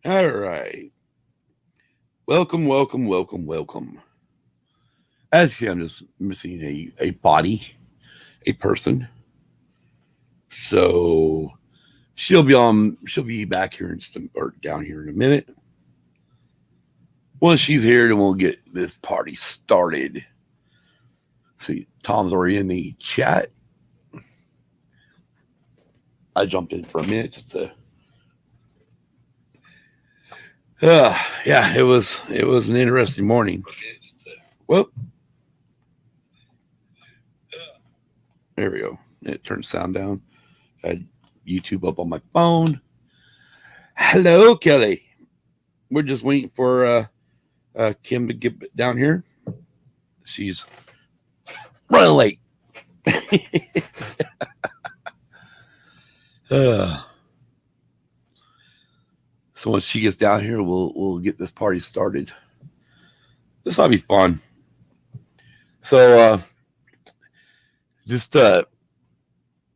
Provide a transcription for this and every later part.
All right. Welcome, welcome, welcome, welcome. As you see, I'm just missing a body, a person. So she'll be back here or down here in a minute. Once she's here, then we'll get this party started. See, Tom's already in the chat. I jumped in for a minute just to yeah, it was an interesting morning. Well, there we go. It turned sound down. I had YouTube up on my phone. Hello, Kelly. We're just waiting for Kim to get down here. She's running late. So once she gets down here, we'll get this party started. This might be fun. So just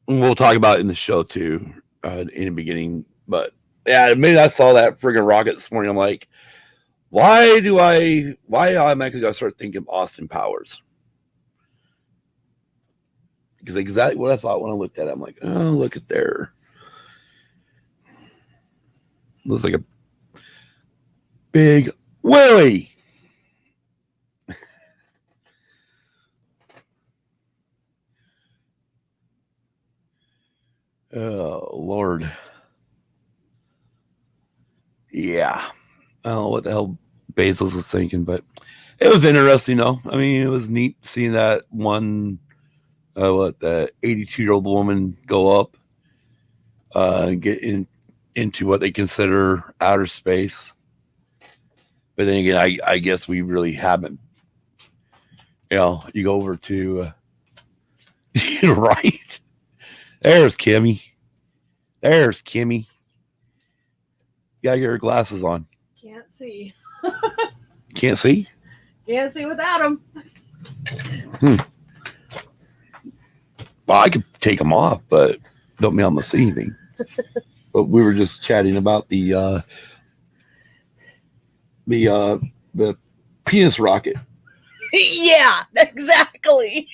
we'll talk about it in the show too in the beginning. But yeah, maybe I saw that friggin' rocket this morning. I'm like, why automatically gotta start thinking of Austin Powers? Because exactly what I thought when I looked at it. I'm like, oh, look at there. Looks like a big Willie. Oh, Lord. Yeah. I don't know what the hell Bezos was thinking, but it was interesting, though. I mean, it was neat seeing that one, the 82-year-old woman go up and get into what they consider outer space. But then again, I guess we really haven't. You know, you go over to, right? There's Kimmy. There's Kimmy. You gotta get her glasses on. Can't see. Can't see? Can't see without them. Well, I could take them off, but don't mean I'm gonna see anything. But we were just chatting about the penis rocket. Yeah, exactly.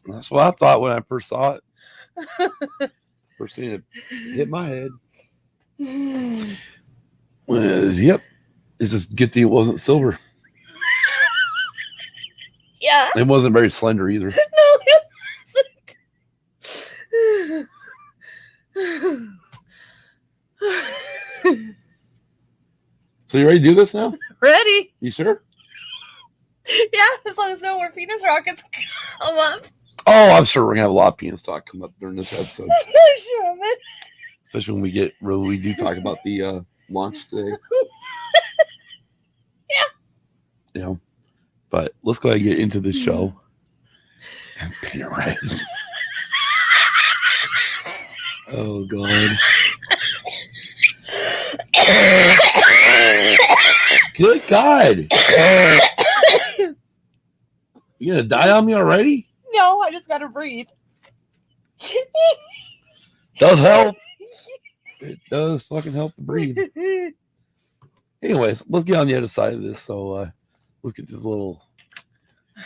That's what I thought when I first saw it. First thing that hit my head was, yep, it's just good thing it wasn't silver. Yeah. It wasn't very slender either. No, it wasn't. So you ready to do this now? Ready? You sure? Yeah, as long as no more penis rockets come up. Oh, I'm sure we're gonna have a lot of penis talk come up during this episode. Sure, man. Especially when we do talk about the launch today. Yeah. You know. But let's go ahead and get into the show. And paint it red. Oh God. Good God. You gonna die on me already? No, I just gotta breathe. Does help. It does fucking help to breathe. Anyways, let's get on the other side of this. So let's get this little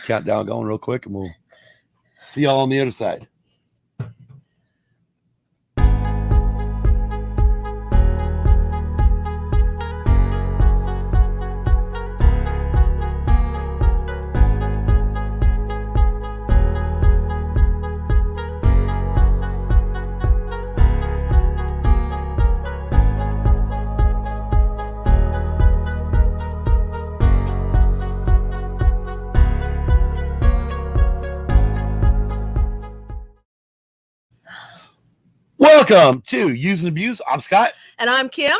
countdown going real quick and we'll see y'all on the other side. Welcome to Use and Abuse. I'm Scott. And I'm Kim.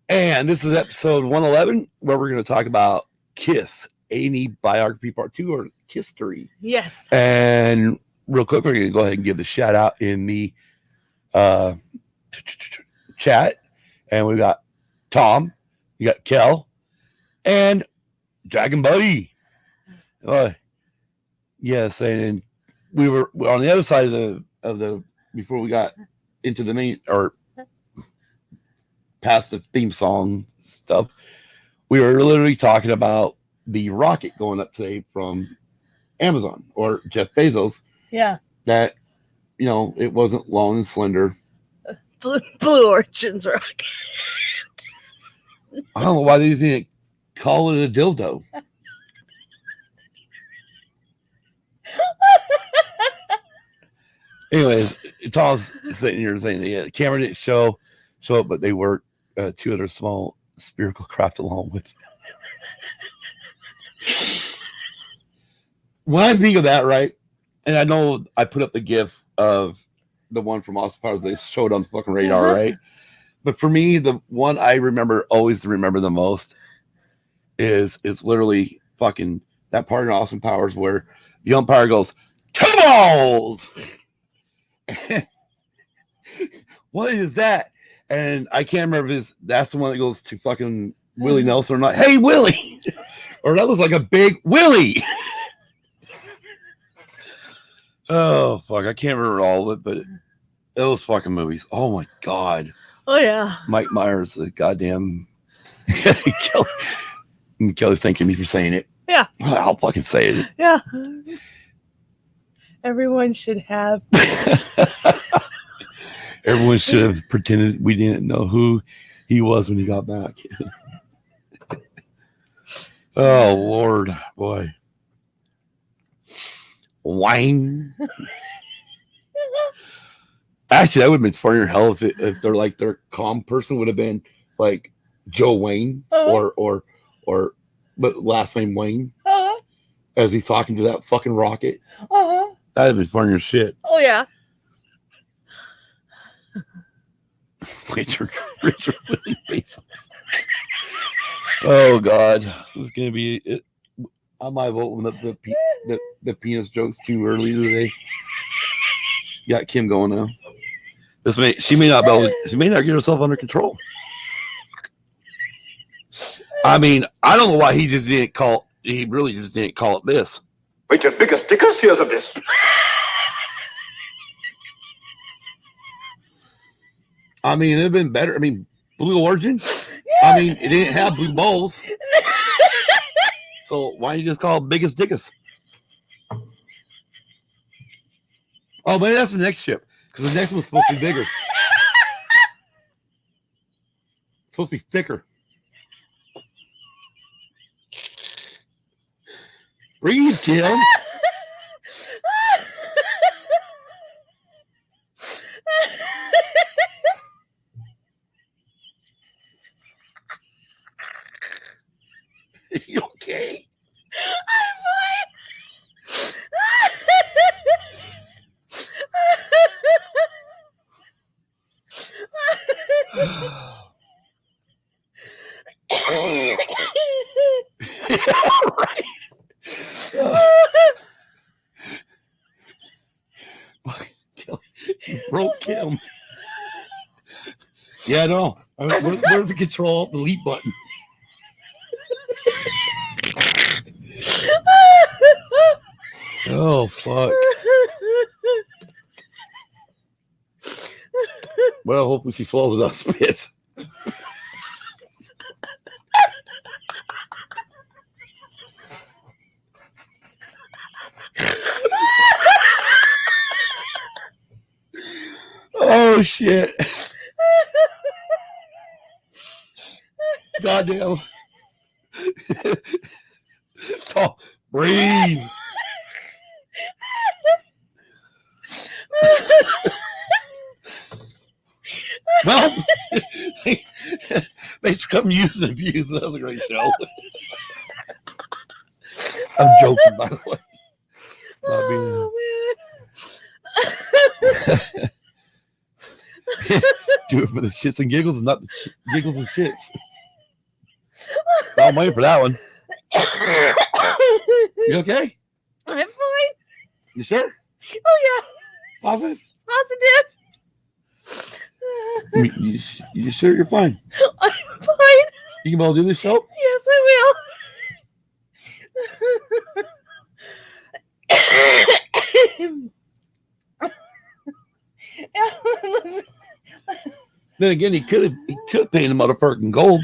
And this is episode 111, where we're going to talk about Kiss, A&E Biography Part 2, or Kisstory. Yes. And real quick, we're going to go ahead and give the shout out in the chat. And we got Tom, we got Kel, and Dragon Buddy. Yes, and we were on the other side of the before we got into the main or past the theme song stuff, we were literally talking about the rocket going up today from Amazon or Jeff Bezos. Yeah. That, it wasn't long and slender. Blue Origin's rocket. I don't know why they didn't call it a dildo. Anyways, Tom's sitting here saying the camera didn't show up, but they were two other small spherical craft along with. When I think of that, right, and I know I put up the GIF of the one from Austin Powers they showed on the fucking radar, right? But for me, the one I always remember the most is literally fucking that part in Austin Powers where the umpire goes, "Two balls!" What is that? And I can't remember if that's the one that goes to fucking Willie Nelson or not. Hey, Willie! Or that was like a big Willie. Oh, fuck. I can't remember all of it, but those fucking movies. Oh, my God. Oh, yeah. Mike Myers, the goddamn. Kelly's thanking me for saying it. Yeah. I'll fucking say it. Yeah. Everyone should have. Everyone should have pretended we didn't know who he was when he got back. Oh, Lord. Boy. Wang. Actually, that would have been funnier hell if they're like their calm person would have been like Joe Wayne or but last name Wayne as he's talking to that fucking rocket. That'd have been funnier shit. Oh yeah. Richard Willie Bezos. Oh God, it was gonna be it. I might have opened up the penis jokes too early today. Got Kim going now. She may not get herself under control. I mean, I don't know why he really just didn't call it this. With your biggest stickers, here's a this. I mean, it'd have been better. I mean, Blue Origin. I mean, it didn't have blue balls. So why don't you just call it biggest dickus? Oh, maybe that's the next ship. Because the next one's supposed to be bigger. It's supposed to be thicker. Breathe, Kim. You okay? Right. You broke Kim. Yeah, I know. Where's the control delete button? Oh fuck. Well, hopefully she swallows it up spit. Oh shit. Goddamn. Oh, breathe. Well, thanks for coming, use and abuse. That was a great show. I'm joking, by the way. Do it for the shits and giggles and not the giggles and shits. I'm waiting for that one. You okay? I'm fine. You sure? Oh yeah. Positive? Positive. You sure you're fine? I'm fine. You can all do this show? Yes, I will. Then again, he could have painted the motherfucker in gold.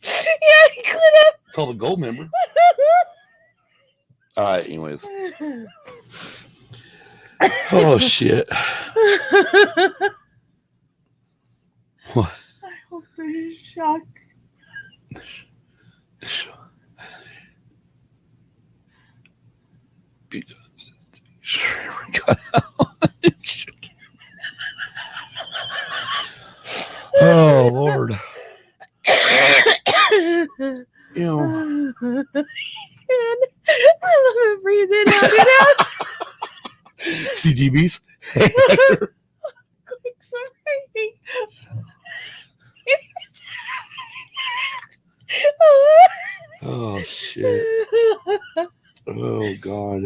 Yeah, he could have. Called a gold member. All right, anyways. Oh, shit. What? I hope they're shocked. Oh, Lord. You know. I love it. Breathe in, out, and out. CGBs. Quick, sorry. Oh, shit. Oh, God.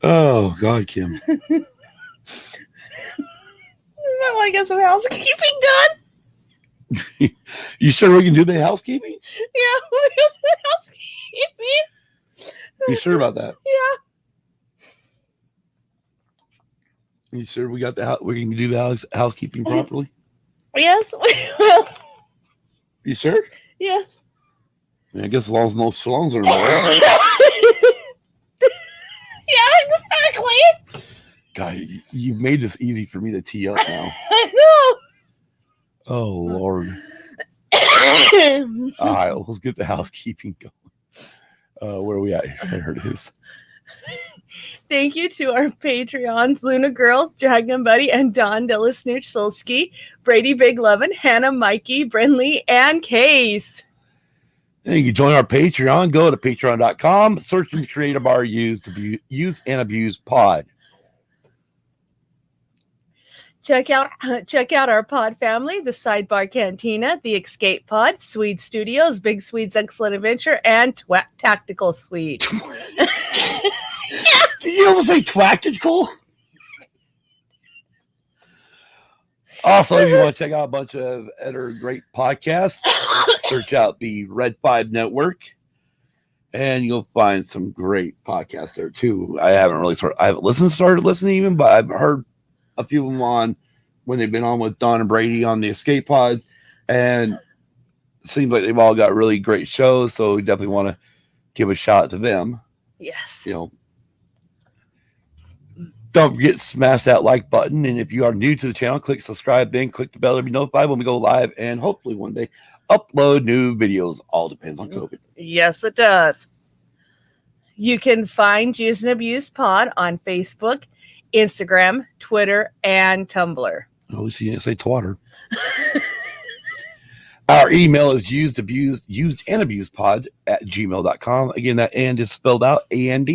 Oh, God, Kim. I might want to get some housekeeping done. You sure we can do the housekeeping? Yeah, we'll do the housekeeping. You sure about that? Yeah. You sure we got we can do the housekeeping properly? Yes, we will. You sure? Yes. I guess as long as no salons are involved. Yeah, exactly. God, you made this easy for me to tee up now. I know. Oh, Lord. All right, let's get the housekeeping going. Where are we at? There it is. Thank you to our Patreons, Luna Girl, Dragon Buddy, and Don Delasnooch Solsky, Brady Big Lovin', Hannah, Mikey, Brinley, and Case. And you can join our Patreon. Go to patreon.com, search in the creative bar Use and Abuse Pod. Check out our pod family, the Sidebar Cantina, the Escape Pod, Swede Studios, Big Swede's Excellent Adventure, and Tactical Swede. Did you almost say twactical? Also, if you want to check out a bunch of other great podcasts, search out the Red 5 Network, and you'll find some great podcasts there too. I haven't started listening even, but I've heard a few of them on when they've been on with Don and Brady on the Escape Pod, and it seems like they've all got really great shows. So we definitely want to give a shout out to them. Yes. You know, don't forget to smash that like button, and if you are new to the channel, click subscribe, then click the bell to be notified when we go live, and hopefully one day upload new videos. All depends on COVID. Yes, it does. You can find Use and Abuse Pod on Facebook, Instagram, Twitter, and Tumblr. At least you didn't say twatter. Our email is used and abused pod at gmail.com. Again, that and is spelled out AND.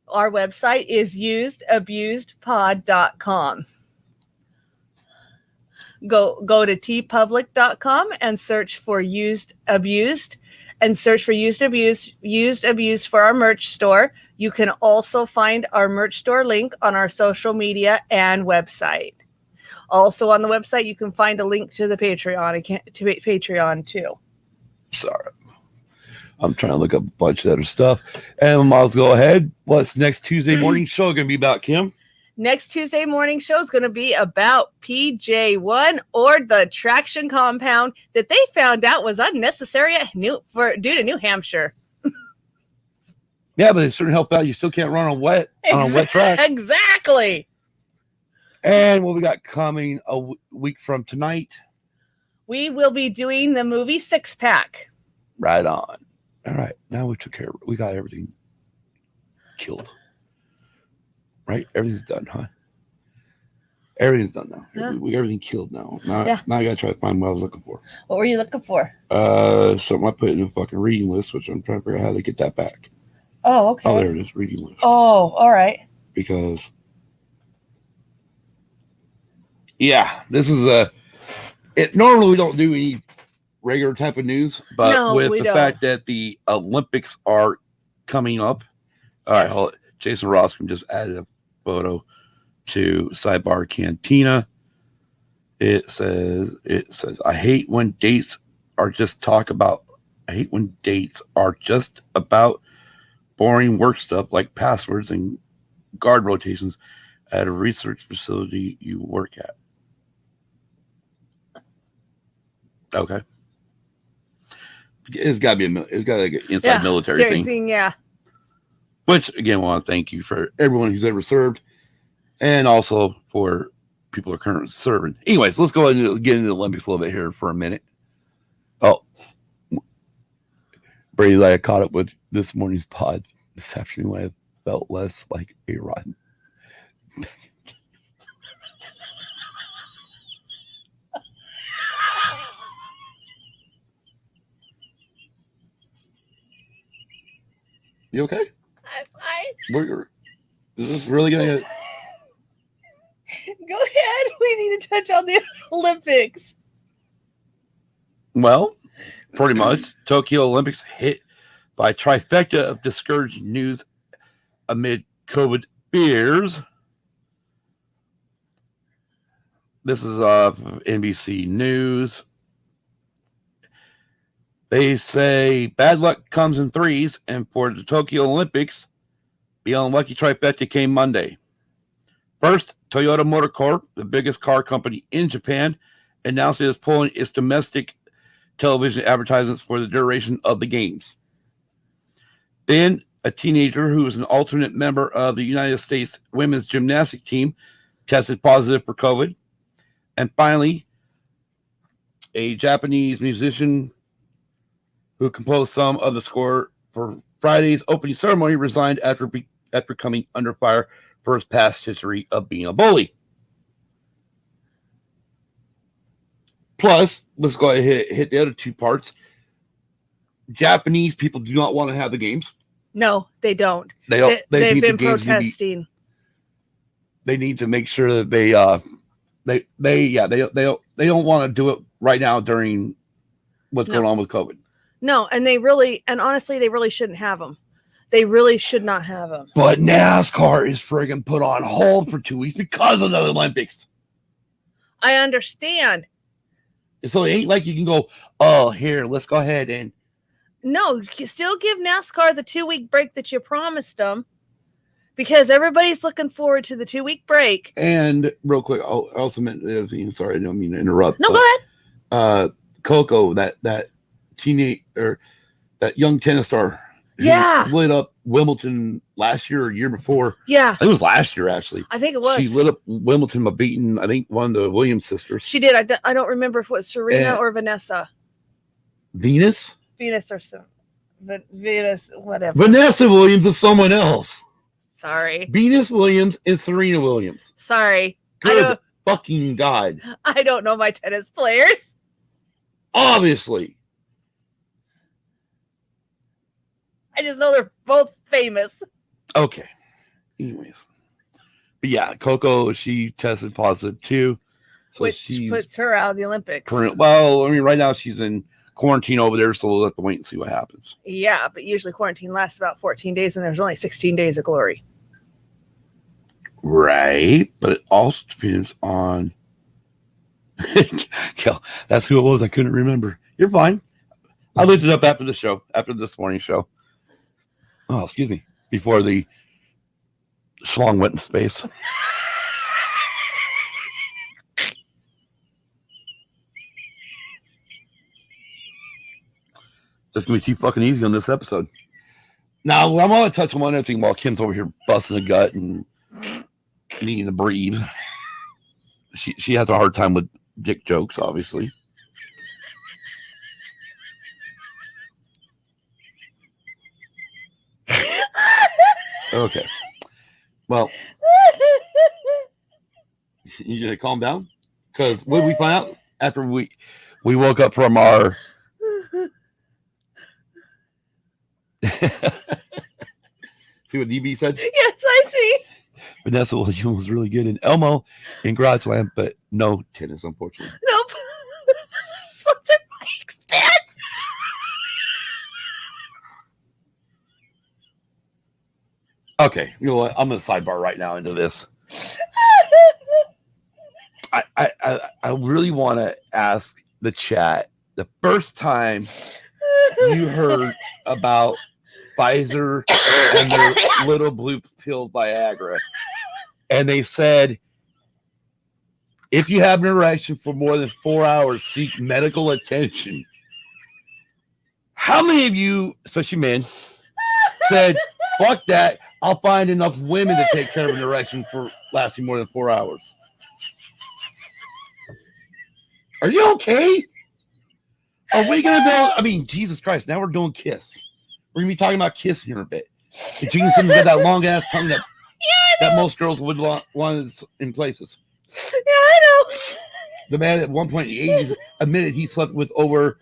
Our website is usedabusedpod.com. Go to tpublic.com and search for Used Abused, and search for Used Abused for our merch store. You can also find our merch store link on our social media and website. Also on the website, you can find a link to the Patreon too. Sorry. I'm trying to look up a bunch of other stuff. And Miles, go ahead. What's next Tuesday morning show going to be about, Kim? Next Tuesday morning show is going to be about PJ1, or the traction compound that they found out was unnecessary due to New Hampshire. Yeah, but it certainly help out. You still can't run on a wet track. Exactly. And what we got coming a week from tonight? We will be doing the movie Six Pack. Right on. All right. Now we took care of it. We got everything killed. Right? Everything's done, huh? Everything's done now. Yeah. We got everything killed now. Now I got to try to find what I was looking for. What were you looking for? Something I put in a fucking reading list, which I'm trying to figure out how to get that back. Oh, okay. Oh, there it is. Reading list. Oh, all right. Because, yeah, this is normally we don't do any regular type of news, but with the fact that the Olympics are coming up. All right, hold it. Jason Roscom just added a photo to Sidebar Cantina. It says, I hate when dates are just about boring work stuff like passwords and guard rotations at a research facility you work at. Okay. It's got to be it's got to be an inside military thing. Yeah. Which, again, I want to thank you for everyone who's ever served and also for people who are currently serving. Anyways, let's go ahead and get into the Olympics a little bit here for a minute. Oh, Brady, I caught up with this morning's pod this afternoon when I felt less like a rotten. You okay? I'm fine. Is this really going to... Go ahead. We need to touch on the Olympics. Well, pretty much. Tokyo Olympics hit by a trifecta of discouraging news amid COVID fears. This is NBC News. They say bad luck comes in threes, and for the Tokyo Olympics, the unlucky trifecta came Monday. First, Toyota Motor Corp, the biggest car company in Japan, announced it is pulling its domestic television advertisements for the duration of the games. Then, a teenager who was an alternate member of the United States women's gymnastic team tested positive for COVID. And finally, a Japanese musician who composed some of the score for Friday's opening ceremony resigned after coming under fire for his past history of being a bully. Plus, let's go ahead and hit the other two parts. Japanese people do not want to have the games. No, they don't. They don't. They've been protesting. They need to make sure that they don't want to do it right now during what's going on with COVID. No, and honestly, they really shouldn't have them. They really should not have them. But NASCAR is friggin' put on hold for 2 weeks because of the Olympics. I understand. So it ain't like you can go, oh, here, let's go ahead and... No, you still give NASCAR the 2-week break that you promised them because everybody's looking forward to the 2-week break. And real quick, I also meant the other thing. Sorry, I don't mean to interrupt. No, go ahead. Coco, that teenage or that young tennis star, lit up Wimbledon last year or year before. Yeah, I think it was last year actually. I think it was. She lit up Wimbledon by beating, I think, one of the Williams sisters. She did. I don't remember if it was Serena or Vanessa. Venus or some, Venus, whatever. Vanessa Williams is someone else. Sorry. Venus Williams and Serena Williams. Sorry. Good fucking God. I don't know my tennis players. Obviously. I just know they're both famous. Okay. Anyways. But yeah, Coco, she tested positive too. So which puts her out of the Olympics. Well, I mean, right now she's in quarantine over there, so we'll have to wait and see what happens. Yeah, but usually quarantine lasts about 14 days, and there's only 16 days of glory. Right, but it also depends on... That's who it was. I couldn't remember. You're fine. I looked it up after the show, after this morning's show. Oh, excuse me. Before the schlong went in space. That's going to be too fucking easy on this episode. Now, I'm going to touch on one other thing while Kim's over here busting a gut and needing to breathe. She has a hard time with dick jokes, obviously. Okay. Well, you gonna calm down? Because what did we find out after we woke up from our... See what DB said? Yes, I see. Vanessa Williams was really good in Elmo in Garage Land, but no tennis, unfortunately. Nope. Sponsored by Extents. Okay, you know what? I'm gonna sidebar right now into this. I really want to ask the chat the first time you heard about Pfizer and their little blue pill Viagra. And they said, if you have an erection for more than 4 hours, seek medical attention. How many of you, especially men, said, fuck that, I'll find enough women to take care of an erection for lasting more than 4 hours? Are you okay? Are we going to build? I mean, Jesus Christ, now we're doing Kiss. We're going to be talking about Kiss here in a bit. Gene Simmons got that long-ass tongue that, that most girls would want in places. Yeah, I know. The man at one point in the 80s admitted he slept with over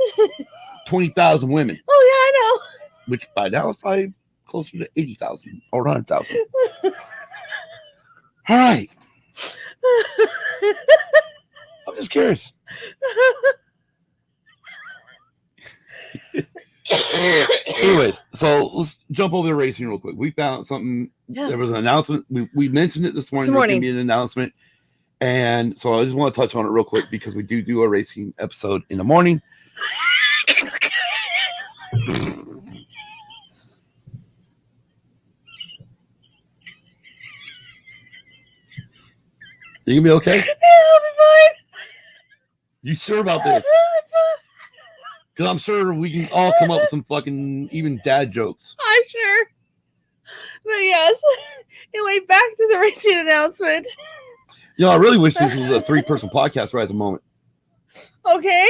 20,000 women. Oh, yeah, I know. Which by now is probably closer to 80,000 or 100,000. All right. I'm just curious. Anyways, so let's jump over to racing real quick. We found something. Yeah. There was an announcement. We mentioned it this morning. There's going to be an announcement. And so I just want to touch on it real quick because we do a racing episode in the morning. You gonna be okay? Yeah, I'll be fine. You sure about this? Because I'm sure we can all come up with some fucking even dad jokes. I'm sure. But yes. Anyway, back to the racing announcement. You know, I really wish this was a 3-person podcast right at the moment. Okay.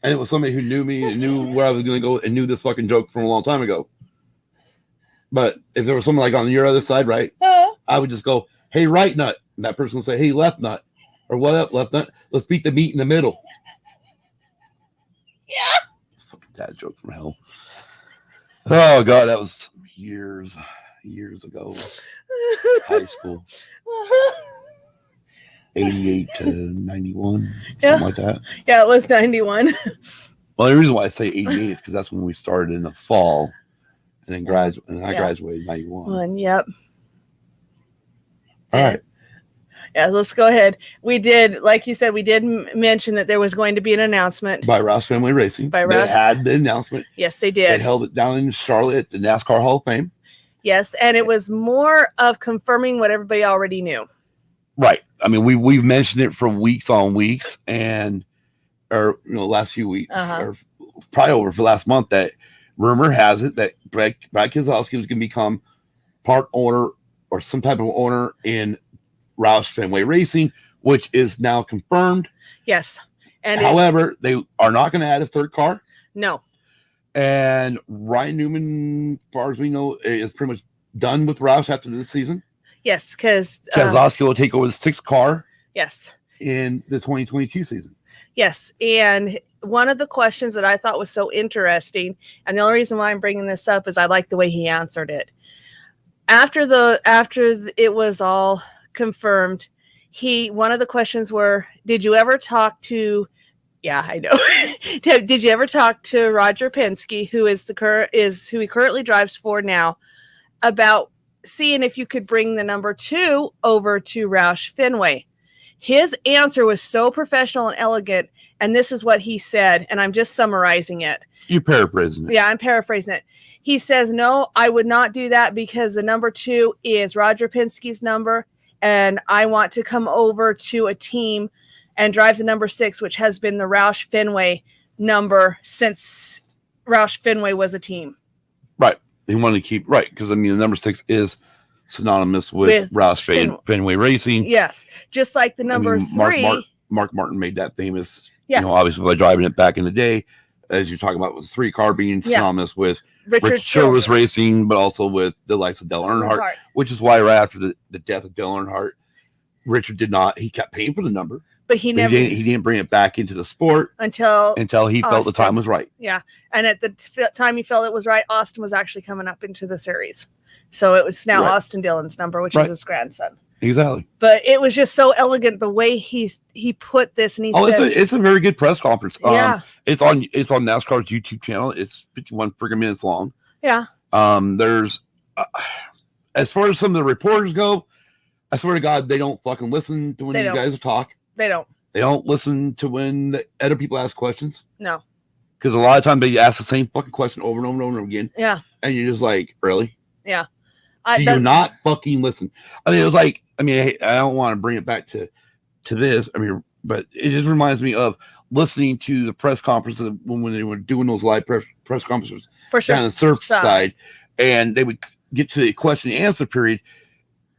And it was somebody who knew me and knew where I was going to go and knew this fucking joke from a long time ago. But if there was someone like on your other side, right, I would just go, hey, right nut. And that person would say, hey, left nut. Or what up, left nut? Let's beat the meat in the middle. Yeah. Fucking dad joke from hell. Oh, God, that was years ago. High school. 88 to 91, something like that. Yeah, it was 91. Well, the reason why I say 88 is because that's when we started in the fall, and then I graduated in 91. Yep. All right. Yeah, let's go ahead. We did, like you said, we did mention that there was going to be an announcement. By Rouse Family Racing. They had the announcement. Yes, they did. They held it down in Charlotte at the NASCAR Hall of Fame. Yes, and it was more of confirming what everybody already knew. Right. I mean, we've mentioned it for weeks on weeks, or last few weeks, or probably over for last month. That rumor has it that Brad Keselowski was going to become part owner or some type of owner in Roush Fenway Racing, which is now confirmed. Yes, and however, they are not going to add a third car. No. And Ryan Newman, as far as we know, is pretty much done with Roush after this season. Yes, because Keselowski will take over the 6th car. Yes. In the 2022 season. Yes, and one of the questions that I thought was so interesting, and the only reason why I'm bringing this up is I like the way he answered it. After it was all confirmed, one of the questions were, did you ever talk to? Yeah, I know. Did you ever talk to Roger Penske, who who he currently drives for now, about seeing if you could bring the number 2 over to Roush Fenway? His answer was so professional and elegant, and this is what he said, and I'm just summarizing it. You're paraphrasing it. Yeah, I'm paraphrasing it. He says, no, I would not do that because the number 2 is Roger Penske's number, and I want to come over to a team and drive the number 6, which has been the Roush Fenway number since Roush Fenway was a team. Right. They want to keep, right, because, I mean, the number 6 is synonymous with Roush Fenway Racing. Yes. Just like the number 3. Mark Martin made that famous, yeah. Obviously by driving it back in the day, as you're talking about, with the 3 car being synonymous with Richard Childress Racing, but also with the likes of Dale Earnhardt, which is why right after the death of Dale Earnhardt, Richard he kept paying for the number. But he didn't bring it back into the sport until he felt the time was right. Yeah. And at the time he felt it was right, Austin was actually coming up into the series. So it was now Austin Dillon's number, which is his grandson. Exactly. But it was just so elegant the way he put this, and he said, it's a very good press conference. Yeah. It's on NASCAR's YouTube channel. It's 51 freaking minutes long. Yeah. There's as far as some of the reporters go, I swear to God, they don't fucking listen to when you guys talk. They don't. They don't listen to when the other people ask questions. No. Because a lot of times they ask the same fucking question over and over and over again. Yeah. And you're just like, really? Yeah. Do you not fucking listen? I mean, it was like, I don't want to bring it back to this. I mean, but it just reminds me of listening to the press conferences when they were doing those live press conferences for sure down the surf side, and they would get to the question and answer period,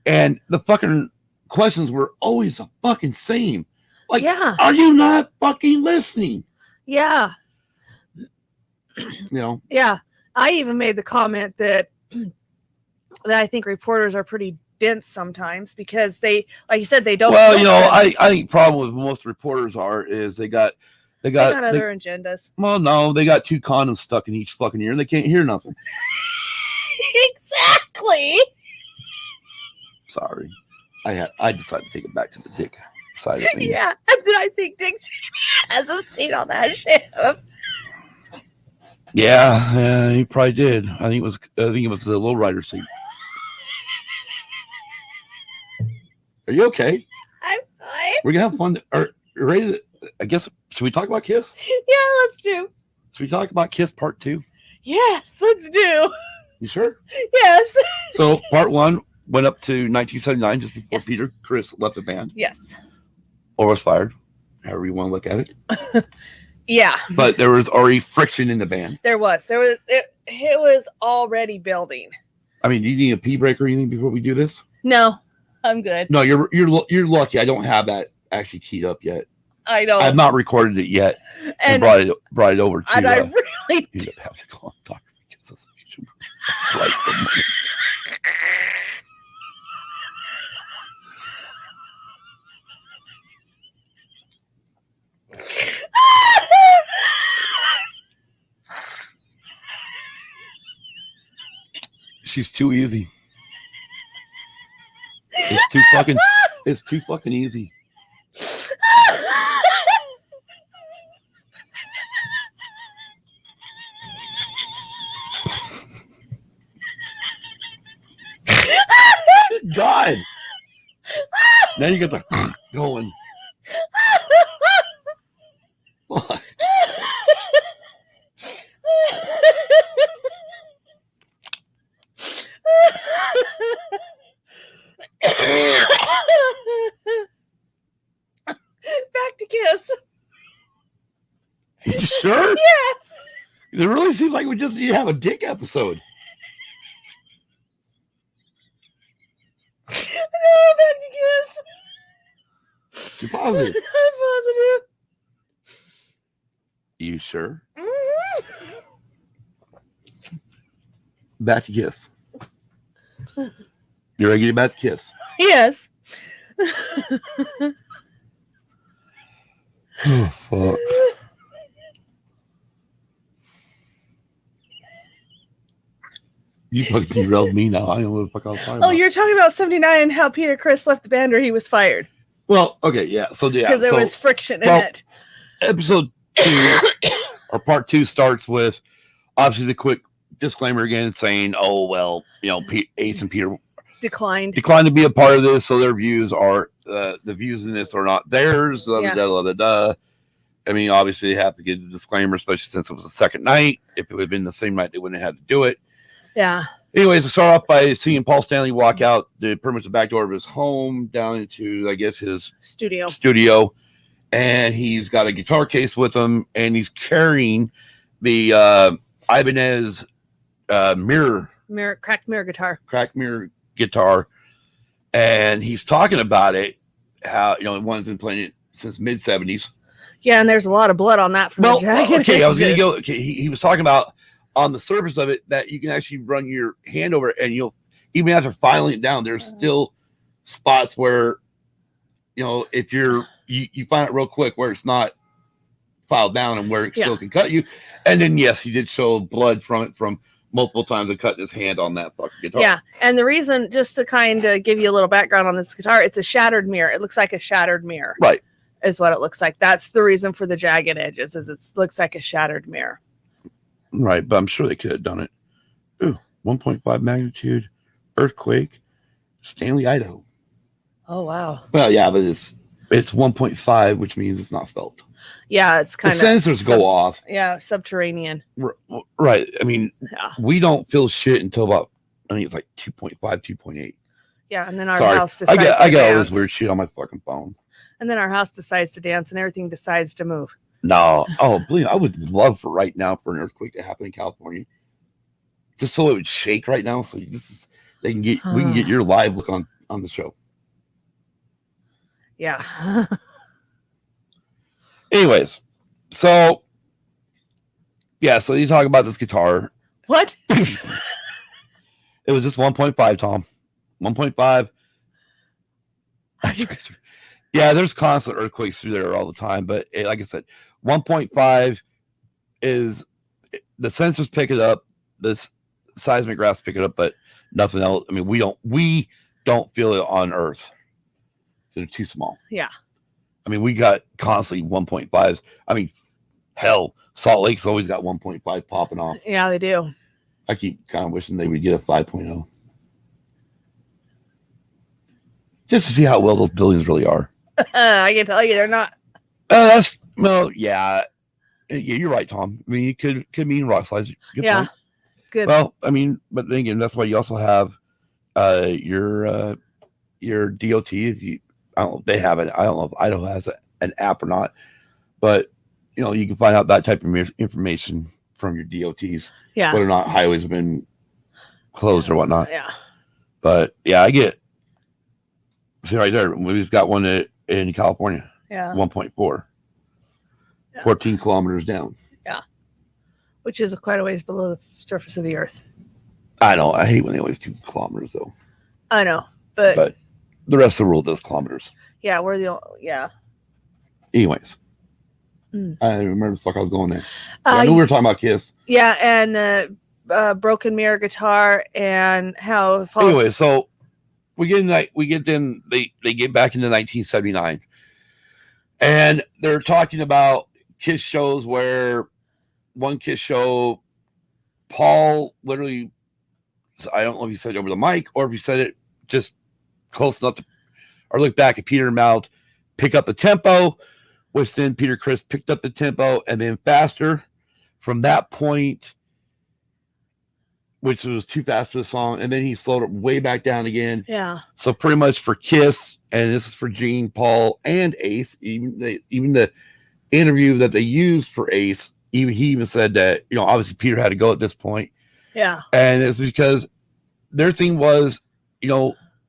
and the fucking questions were always the fucking same. Like, are you not fucking listening? Yeah. Yeah. I even made the comment that I think reporters are pretty dense sometimes because they, like you said, they don't. Well, I think probably what most reporters is they got other agendas. Well, no, they got 2 condoms stuck in each fucking ear and they can't hear nothing. Exactly. Sorry, I decided to take it back to the dick side of things. Yeah, and then I think Dick has a seat on that ship. Yeah, he probably did. I think it was the lowrider seat. Are you okay? I'm fine. We're gonna have fun. Are you ready to, I guess, should we talk about Kiss? Yeah, let's do. Should we talk about Kiss Part 2? Yes, let's do. You sure? Yes. So Part 1 went up to 1979, just before Peter Criss left the band. Yes. Or was fired, however you want to look at it. Yeah. But there was already friction in the band. There was. It was already building. I mean, do you need a pee break or anything before we do this? No, I'm good. No, you're lucky. I don't have that actually keyed up yet. I don't. I've not recorded it yet and brought it over to. And I really do have to go on Dr. Right. She's too easy. It's too fucking easy. Good God. Now you get the going. What? Back to Kiss. You sure? Yeah. It really seems like we just need to have a dick episode. No, back to Kiss. You're positive? I'm positive. You sure? Mm-hmm. Back to Kiss. You ready to get back to Kiss? Yes. Oh, fuck. You fucking derailed me now. I don't know what the fuck I was talking about. Oh, you're talking about 79 and how Peter Criss left the band or he was fired. Well, okay, yeah. So, yeah. Because there was friction in it. Episode 2, or Part 2, starts with, obviously, the quick disclaimer again saying, oh, well, Ace and Peter declined to be a part of this, so their views are, the views in this are not theirs. I mean, obviously, they have to get a disclaimer, especially since it was the second night. If it would have been the same night, they wouldn't have had to do it. Yeah. Anyways, to start off by seeing Paul Stanley walk out pretty much the back door of his home down into, I guess, his studio. And he's got a guitar case with him, and he's carrying the Ibanez cracked mirror guitar. And he's talking about it, how, one's been playing it since mid-70s. Yeah, and there's a lot of blood on that from the jacket. Okay, I was going to go. Okay, he was talking about on the surface of it that you can actually run your hand over it, and you'll, even after filing it down, there's still spots where, if you find it real quick where it's not filed down and where it still can cut you. And then, yes, he did show blood from it from multiple times of cutting his hand on that fucking guitar. Yeah, and the reason, just to kind of give you a little background on this guitar, it's a shattered mirror. It looks like a shattered mirror. Right. Is what it looks like. That's the reason for the jagged edges, is it looks like a shattered mirror. Right, but I'm sure they could have done it. Ooh, 1.5 magnitude earthquake, Stanley, Idaho. Oh, wow. Well, yeah, but it's 1.5, which means it's not felt. Yeah, it's The kind of sensors go off. Yeah, subterranean. Right. I mean, Yeah. we don't feel shit until about, I think it's like 2.5, 2.8. Yeah, and then our Sorry, house decides I to got all this dance. weird shit on my fucking phone. And then our house decides to dance, and everything decides to move. No. Oh, believe me, I would love for right now for an earthquake to happen in California. Just so it would shake right now. So we can get your live look on the show. Yeah. Anyways, so yeah, so you talk about this guitar. What? It was just 1.5, Tom. 1.5. Yeah, there's constant earthquakes through there all the time, but like I said, 1.5 is the sensors pick it up, this seismic graphs pick it up, but nothing else. I mean, we don't feel it on Earth. They're too small. Yeah. I mean, we got constantly 1.5s. I mean, hell, Salt Lake's always got 1.5 popping off. Yeah, they do. I keep kind of wishing they would get a 5.0. Just to see how well those buildings really are. I can tell you they're not. Yeah, you're right, Tom. I mean, it could mean rock slides. Good Yeah, point. good. Well, I mean, but then again, that's why you also have your DOT. I don't know if they have it. I don't know if Idaho has an app or not, but you can find out that type of information from your DOTs. Yeah. Whether or not highways have been closed or whatnot. Yeah. But yeah, I get. See right there, we've got one in California. Yeah. 1.4. Yeah. 14 kilometers down. Yeah. Which is quite a ways below the surface of the earth. I know. I hate when they always do kilometers, though. I know. But the rest of the world does kilometers. Yeah, we're the yeah. Anyways. I remember the fuck I was going next. I knew we were talking about Kiss. Yeah, and the broken mirror guitar and how anyway, so they get back into 1979. And they're talking about Kiss shows where one Kiss show, Paul literally, I don't know if he said it over the mic or if he said it just close enough to, or look back at Peter mouth, pick up the tempo, which then Peter Criss picked up the tempo and then faster. From that point, which was too fast for the song, and then he slowed it way back down again. Yeah. So pretty much for Kiss, and this is for Gene, Paul, and Ace, even the interview that they used for Ace, he even said that, obviously Peter had to go at this point. Yeah. And it's because their thing was,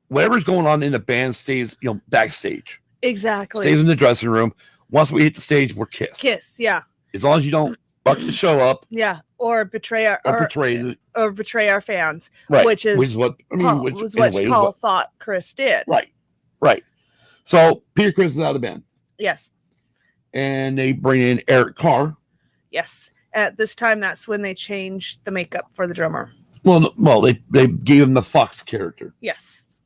whatever's going on in the band stays, backstage. Exactly. Stays in the dressing room. Once we hit the stage, we're Kiss. Kiss, yeah. As long as you don't fuck the show up. Yeah. Or betray our fans. Right. Which is what Paul thought Chris did. Right. So Peter Criss is out of the band. Yes. And they bring in Eric Carr. Yes. At this time, that's when they changed the makeup for the drummer. Well, they gave him the Fox character. Yes.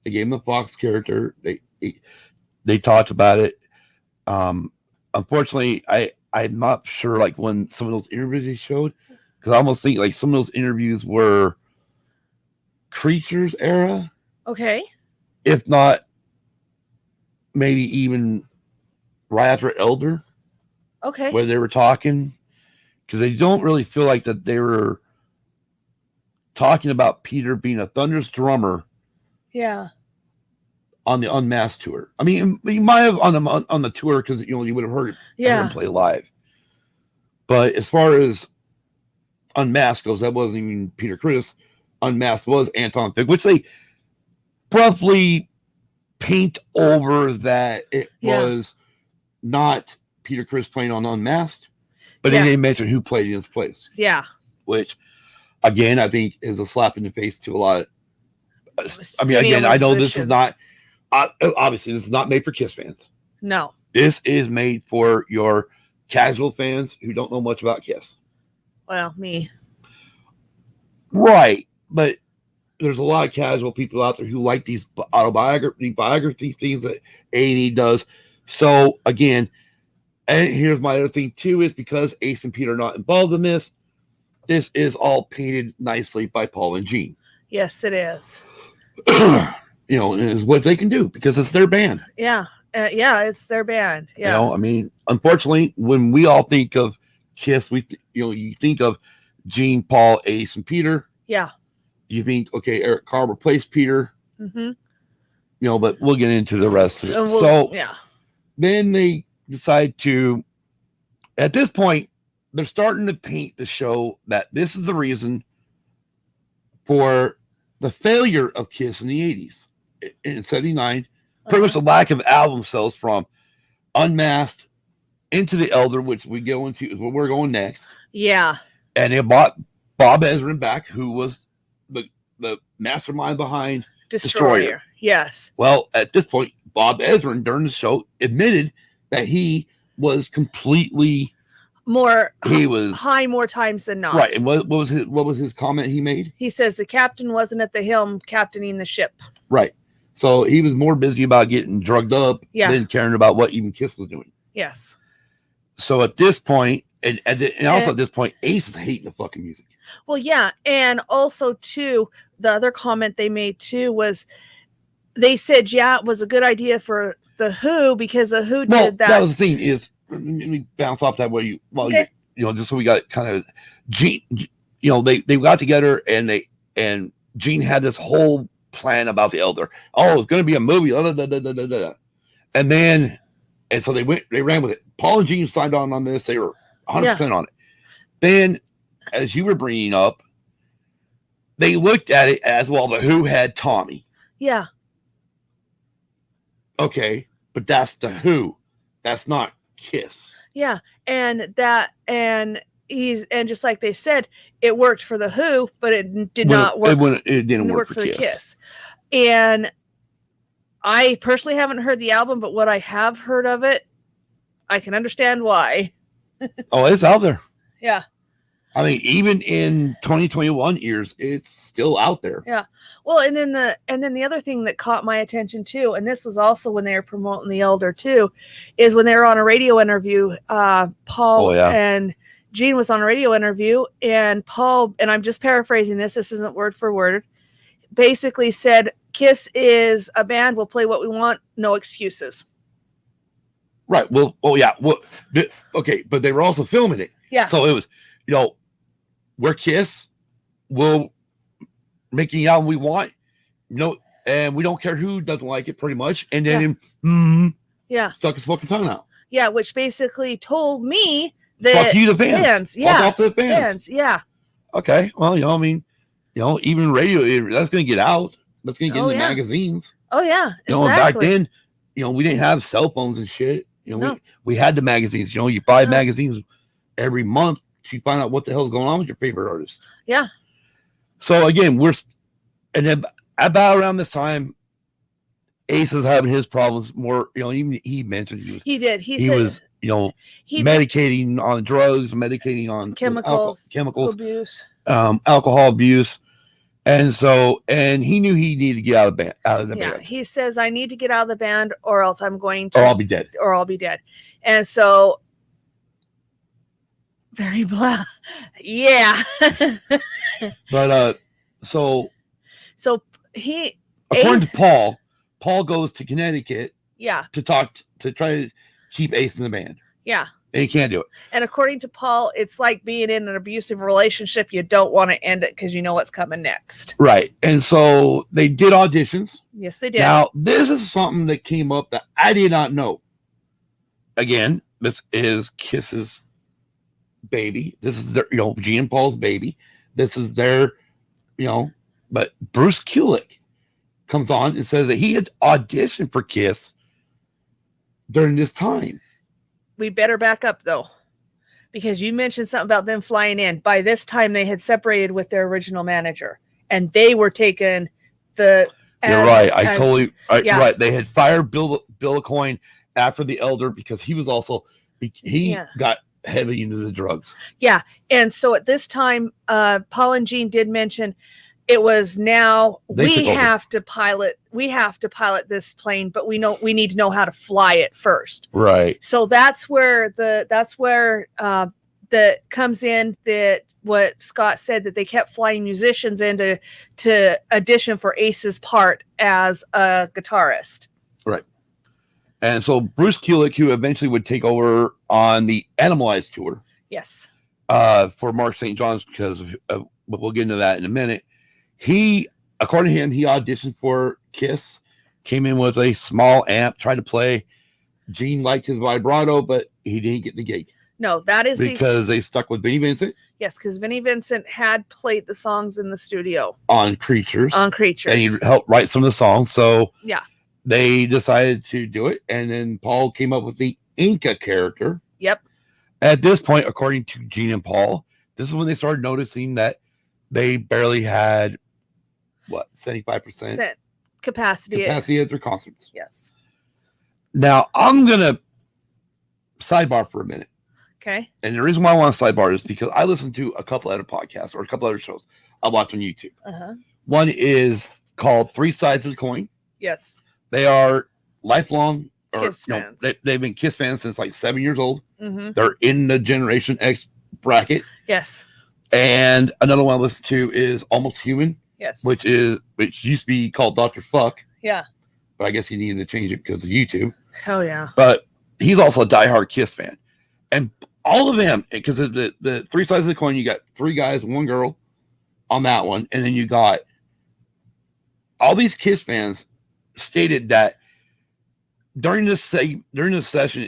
They gave him the Fox character. They talked about it. Unfortunately, I'm not sure like when some of those interviews they showed, because I almost think like some of those interviews were Creatures era. Okay. If not, maybe even right after Elder. Okay. Where they were talking, because they don't really feel like that they were talking about Peter being a Thunder's drummer. Yeah. On the Unmasked tour. I mean, you might have on the tour because you would have heard him play live. But as far as Unmasked goes, that wasn't even Peter Criss. Unmasked was Anton Fig, which they roughly paint over that it was not Peter Criss playing on Unmasked, but they didn't mention who played in his place. Yeah. Which, again, I think is a slap in the face to a lot of. I mean, again, I know this is not. Obviously, this is not made for Kiss fans. No. This is made for your casual fans who don't know much about Kiss. Well, me. Right. But there's a lot of casual people out there who like these biography things that A&E does. So, again, and here's my other thing, too, is because Ace and Peter are not involved in this, this is all painted nicely by Paul and Gene. Yes, it is. Is what they can do because it's their band. Yeah. Yeah, it's their band. Yeah. You know, I mean, unfortunately, when we all think of Kiss, you think of Gene, Paul, Ace, and Peter. Yeah. You think, okay, Eric Carr replaced Peter. Mm-hmm. But we'll get into the rest of it. Yeah. Then they decide to, at this point, they're starting to paint the show that this is the reason for the failure of Kiss in the 80s. In 79, pretty much the lack of album sales from Unmasked into The Elder, which we go into is where we're going next. Yeah. And they bought Bob Ezran back, who was the mastermind behind Destroyer. Yes. Well, at this point, Bob Ezran during the show admitted that he was completely high more times than not. Right. And what was his comment he made? He says the captain wasn't at the helm captaining the ship. Right. So he was more busy about getting drugged up than caring about what even Kiss was doing. Yes. So at this point, and also at this point, Ace is hating the fucking music. Well, yeah. And also, too, the other comment they made, too, was they said, it was a good idea for the Who because the Who did that. That was the thing is, let me bounce off that way. Just so we got kind of Gene, they got together and Gene had this whole plan about the Elder. Oh, it's going to be a movie. And so they ran with it. Paul and Gene signed on this. They were 100% on it. Then, as you were bringing up, they looked at it as, well, the Who had Tommy. Yeah. Okay, but that's the Who. That's not Kiss. Yeah, and just like they said, it worked for the Who, but it didn't work for the Kiss. And I personally haven't heard the album, but what I have heard of it, I can understand why. Oh, it's out there. Yeah. I mean, even in 2021 years, it's still out there. Yeah. Well, and then the other thing that caught my attention too, and this was also when they were promoting the Elder too, is when they were on a radio interview. Paul and Gene was on a radio interview, and Paul, and I'm just paraphrasing this isn't word for word, basically said, "Kiss is a band. We'll play what we want. No excuses." Right. Well. Oh yeah. Well. Okay. But they were also filming it. Yeah. So it was, we're Kiss. We'll make the album we want. And we don't care who doesn't like it, pretty much. And then, suck his fucking tongue out. Yeah, which basically told me that fuck you, the fans. Yeah. Fuck off to the fans. Yeah. Okay. Well, even radio, that's going to get out. That's going to get in the magazines. Oh yeah. Exactly. Back then, we didn't have cell phones and shit. We had the magazines. You buy magazines every month to find out what the hell's going on with your favorite artist. Yeah. So again, and then about around this time, Ace is having his problems more. Even he mentioned he was medicating on drugs, medicating on chemical abuse, alcohol abuse. And he knew he needed to get out of the band. He says, "I need to get out of the band, or else I'm going to, or I'll be dead. And so, very blah. Yeah. But so he, according to Paul goes to Connecticut. Yeah. To try to keep Ace in the band. Yeah. And he can't do it. And according to Paul, it's like being in an abusive relationship. You don't want to end it because you know what's coming next. Right. And so they did auditions. Yes, they did. Now, this is something that came up that I did not know. Again, this is Kiss's baby. This is their, Gene and Paul's baby. This is their, but Bruce Kulick comes on and says that he had auditioned for Kiss during this time. We better back up, though, because you mentioned something about them flying in. By this time, they had separated with their original manager, and they were taken You're right. Right. They had fired Bill Coyne after the Elder because he was also he got heavy into the drugs. Yeah, and so at this time, Paul and Gene did mention it was now we have to pilot this plane, but we need to know how to fly it first. Right. So that's where that comes in, that what Scott said, that they kept flying musicians in to audition for Ace's part as a guitarist. Right. And so Bruce Kulick, who eventually would take over on the Animalized tour, Yes. for Mark St. John's, because we'll get into that in a minute. He, according to him, he auditioned for Kiss, came in with a small amp, tried to play. Gene liked his vibrato, but he didn't get the gig. No, that is because they stuck with Vinnie Vincent. Yes, because Vinnie Vincent had played the songs in the studio On Creatures. On Creatures. And he helped write some of the songs. So yeah, they decided to do it. And then Paul came up with the Inca character. Yep. At this point, according to Gene and Paul, this is when they started noticing that they barely had, 75% capacity at their concerts. Yes. Now, I'm going to sidebar for a minute. Okay. And the reason why I want to sidebar is because I listen to a couple other podcasts or a couple other shows I watch on YouTube. Uh-huh. One is called Three Sides of the Coin. Yes. They are lifelong, or Kiss fans. they've been Kiss fans since like 7 years old. Mm-hmm. They're in the Generation X bracket. Yes. And another one I listen to is Almost Human. Yes. Which used to be called Dr. Fuck. Yeah. But I guess he needed to change it because of YouTube. Oh yeah. But he's also a diehard Kiss fan. And all of them, because of the Three Sides of the Coin, you got 3 guys and 1 girl on that one. And then you got all these Kiss fans stated that during this session,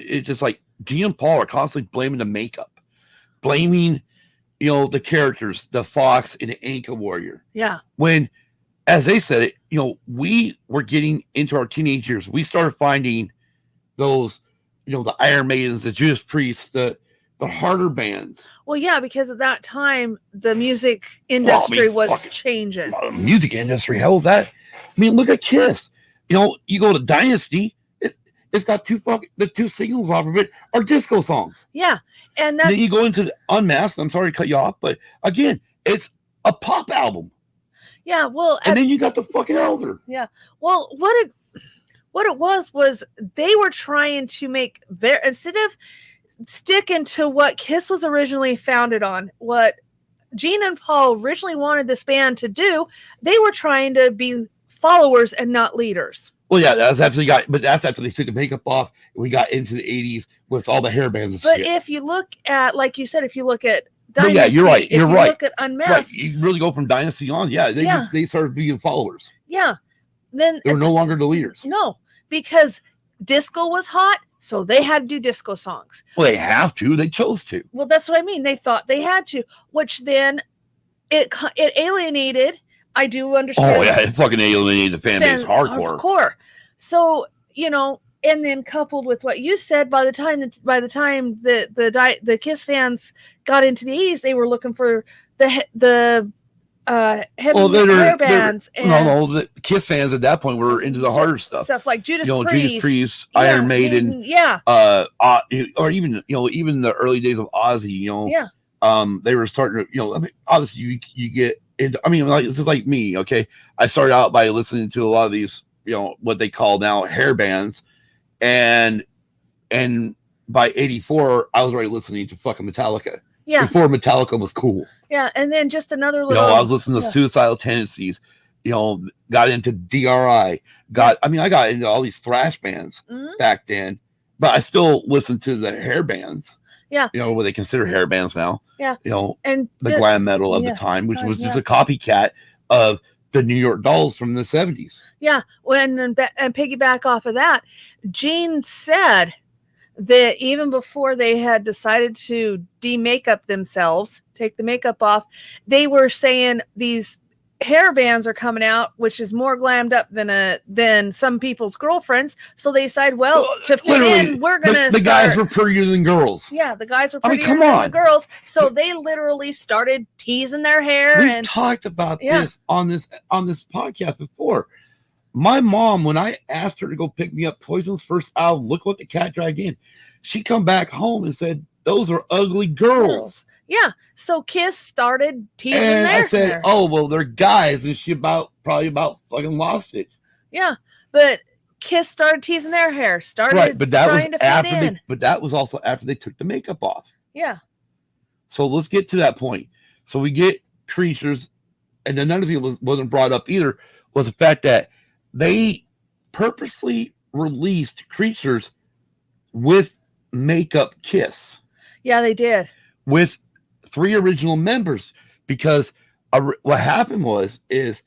it's just like Gene and Paul are constantly blaming the makeup, blaming, the characters, the Fox and the Inca Warrior. Yeah. When, as they said it, we were getting into our teenage years. We started finding those, the Iron Maidens, the Judas Priests, the harder bands. Well, yeah, because at that time the music industry was changing. The music industry, hell is that? I mean, look at Kiss. You go to Dynasty, it's got the 2 singles off of it are disco songs. Yeah, and then you go into Unmasked. I'm sorry to cut you off, but again, it's a pop album. Yeah, well, and then you got the fucking Elder. Yeah, well, what it was they were trying to make instead of sticking to what Kiss was originally founded on, what Gene and Paul originally wanted this band to do, they were trying to be followers and not leaders. Well, yeah, that's after they took the makeup off and we got into the 80s with all the hair bands and but shit. If you look at, like you said, if you look at Dynasty, yeah, you're right. You're right. Look at Unmasked. Right. You really go from Dynasty on. Yeah, they started being followers. Yeah. Then they were no longer the leaders. No, because disco was hot, so they had to do disco songs. Well, they have to. They chose to. Well, that's what I mean. They thought they had to, which then it alienated. I do understand. Oh yeah, it fucking alienated the fan base hardcore. So and then coupled with what you said, by the time the Kiss fans got into the 80s, they were looking for the heavy hair bands. The Kiss fans at that point were into the harder stuff like Judas Priest, Iron Maiden, or even the early days of Ozzy. They were starting to obviously you get into, like this is like me. Okay, I started out by listening to a lot of these what they call now hair bands. And by 84, I was already listening to fucking Metallica. Yeah. Before Metallica was cool. Yeah, and then just another little. I was listening to Suicidal Tendencies. Got into DRI. I got into all these thrash bands back then, but I still listened to the hair bands. Yeah. What they consider hair bands now. Yeah. And the glam metal of the time, which was just a copycat of the New York Dolls from the 70s. Yeah. And piggyback off of that, Gene said that even before they had decided to de-makeup themselves, take the makeup off, they were saying these hair bands are coming out, which is more glammed up than some people's girlfriends. So they decided, to fit in, we're gonna. The guys were prettier than girls. Yeah, the guys were prettier than the girls. So they literally started teasing their hair. We've talked about this on this podcast before. My mom, when I asked her to go pick me up Poison's first album, Look What the Cat Dragged In, she come back home and said, "Those are ugly girls." Yeah, so Kiss started teasing their hair. I said, "Oh well, they're guys," and she probably fucking lost it. Yeah, but Kiss started teasing their hair. But that was also after they took the makeup off. Yeah. So let's get to that point. So we get Creatures, and another thing wasn't brought up either was the fact that they purposely released Creatures with makeup Kiss Yeah, they did. with 3 original members because what happened is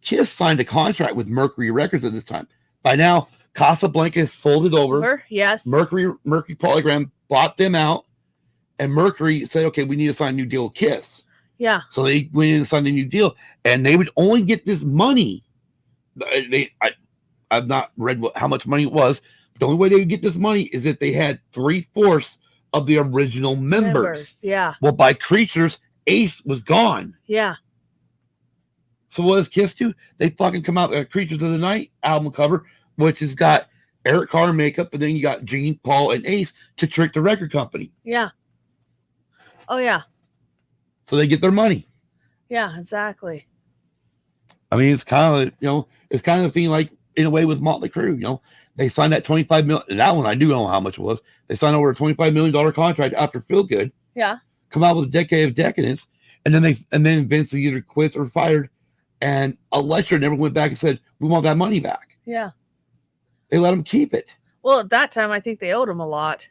Kiss signed a contract with Mercury Records at this time. By now, Casablanca is folded over. Yes. Mercury Polygram bought them out, and Mercury said, "Okay, we need to sign a new deal with Kiss." Yeah. So they went in and signed a new deal, and they would only get this money. I've not read how much money it was. But the only way they would get this money is if they had 3/4 of the original members. Yeah. Well, by Creatures, Ace was gone. Yeah. So what does Kiss do? They fucking come out with Creatures of the Night album cover, which has got Eric Carr makeup, and then you got Gene, Paul, and Ace to trick the record company. Yeah. Oh, yeah. So they get their money. Yeah, exactly. I mean, it's kind of, it's kind of a thing like, in a way, with Motley Crue, they signed that $25 million. That one, I do know how much it was. They signed over a $25 million contract after Feel Good. Yeah. Come out with a Decade of Decadence. And then Vince either quit or fired. And Elektra never went back and said, we want that money back. Yeah. They let them keep it. Well, at that time, I think they owed him a lot.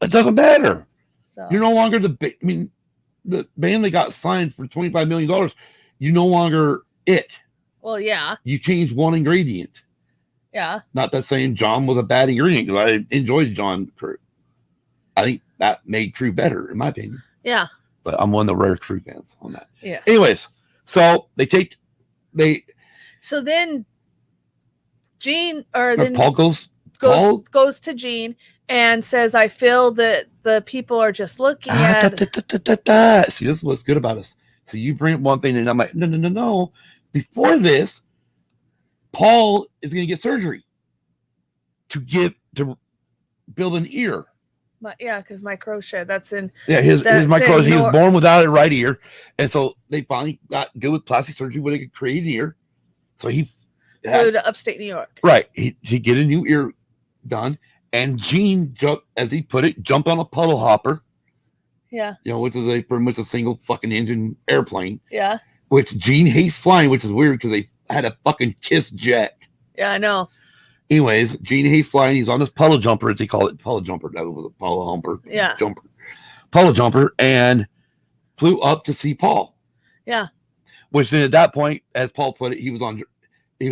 It doesn't matter. So You're no longer the band that got signed for $25 million. You're no longer it. Well, yeah. You changed one ingredient. Yeah. Not that saying John was a bad ingredient, because I enjoyed John Crew. I think that made Crew better, in my opinion. Yeah. But I'm one of the rare Crew fans on that. Yeah. Anyways, so So then Gene Paul goes to Gene and says, I feel that the people are just looking at. See, this is what's good about us. So you bring up one thing, and I'm like, no. Before this, Paul is going to get surgery to build an ear. Because my crochet, that's in. Yeah, his micro. He was born without a right ear, and so they finally got good with plastic surgery where they could create an ear. So he flew to upstate New York. Right, he get a new ear done, and Gene jumped, as he put it, jumped on a puddle hopper. Yeah. Which is pretty much a single fucking engine airplane. Yeah. Which Gene hates flying, which is weird because they had a fucking Kiss jet. Yeah, I know. Anyways, Gene hates flying. He's on this puddle jumper, as they call it. Puddle jumper. That was a puddle humper. Yeah. Puddle jumper, and flew up to see Paul. Yeah. Which then at that point, as Paul put it, he was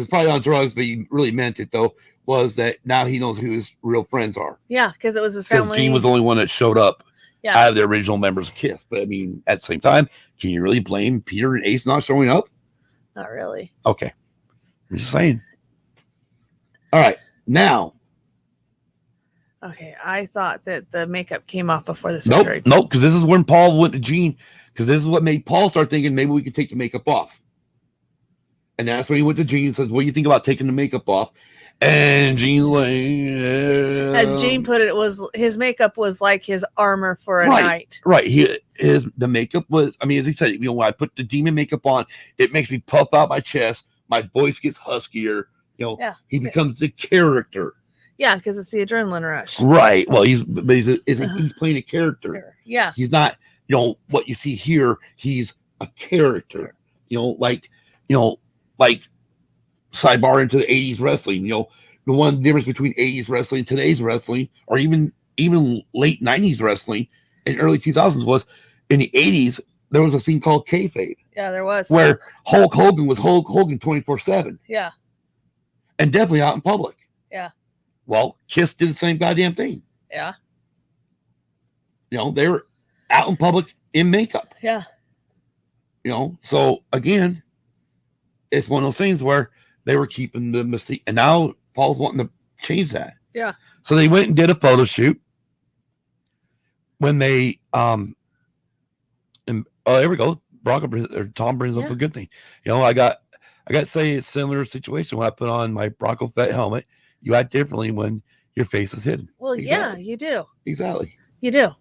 probably on drugs, but he really meant it, though, was that now he knows who his real friends are. Yeah, because it was his family. Because Gene was the only one that showed up out of the original members of Kiss. But, I mean, at the same time, can you really blame Peter and Ace not showing up? Not really. Okay. I'm just saying. All right. Now. Okay. I thought that the makeup came off before the surgery. Nope. Because this is when Paul went to Gene. Because this is what made Paul start thinking maybe we could take the makeup off. And that's when he went to Gene and says, what do you think about taking the makeup off? And Gene, as Gene put it, his makeup was like his armor for a night. Right. The makeup was, I mean, as he said, when I put the demon makeup on, it makes me puff out my chest. My voice gets huskier. He becomes the character. Yeah, because it's the adrenaline rush. Right. Well, he's playing a character. Yeah. He's not, what you see here. He's a character. Like sidebar into the 80s wrestling. The one difference between 80s wrestling and today's wrestling, or even late 90s wrestling and early 2000s, was in the 80s there was a thing called kayfabe. Yeah, there was. Where Hulk Hogan was Hulk Hogan 24/7. Yeah. And definitely out in public. Yeah. Well, Kiss did the same goddamn thing. Yeah. They were out in public in makeup. Yeah. So again, it's one of those things where they were keeping the mystique, and now Paul's wanting to change that. Yeah. So they went and did a photo shoot. When they and there we go. Tom brings up a good thing. I got to say it's a similar situation when I put on my Bronco Fett helmet. You act differently when your face is hidden. Well, yeah, you do. Exactly. You do.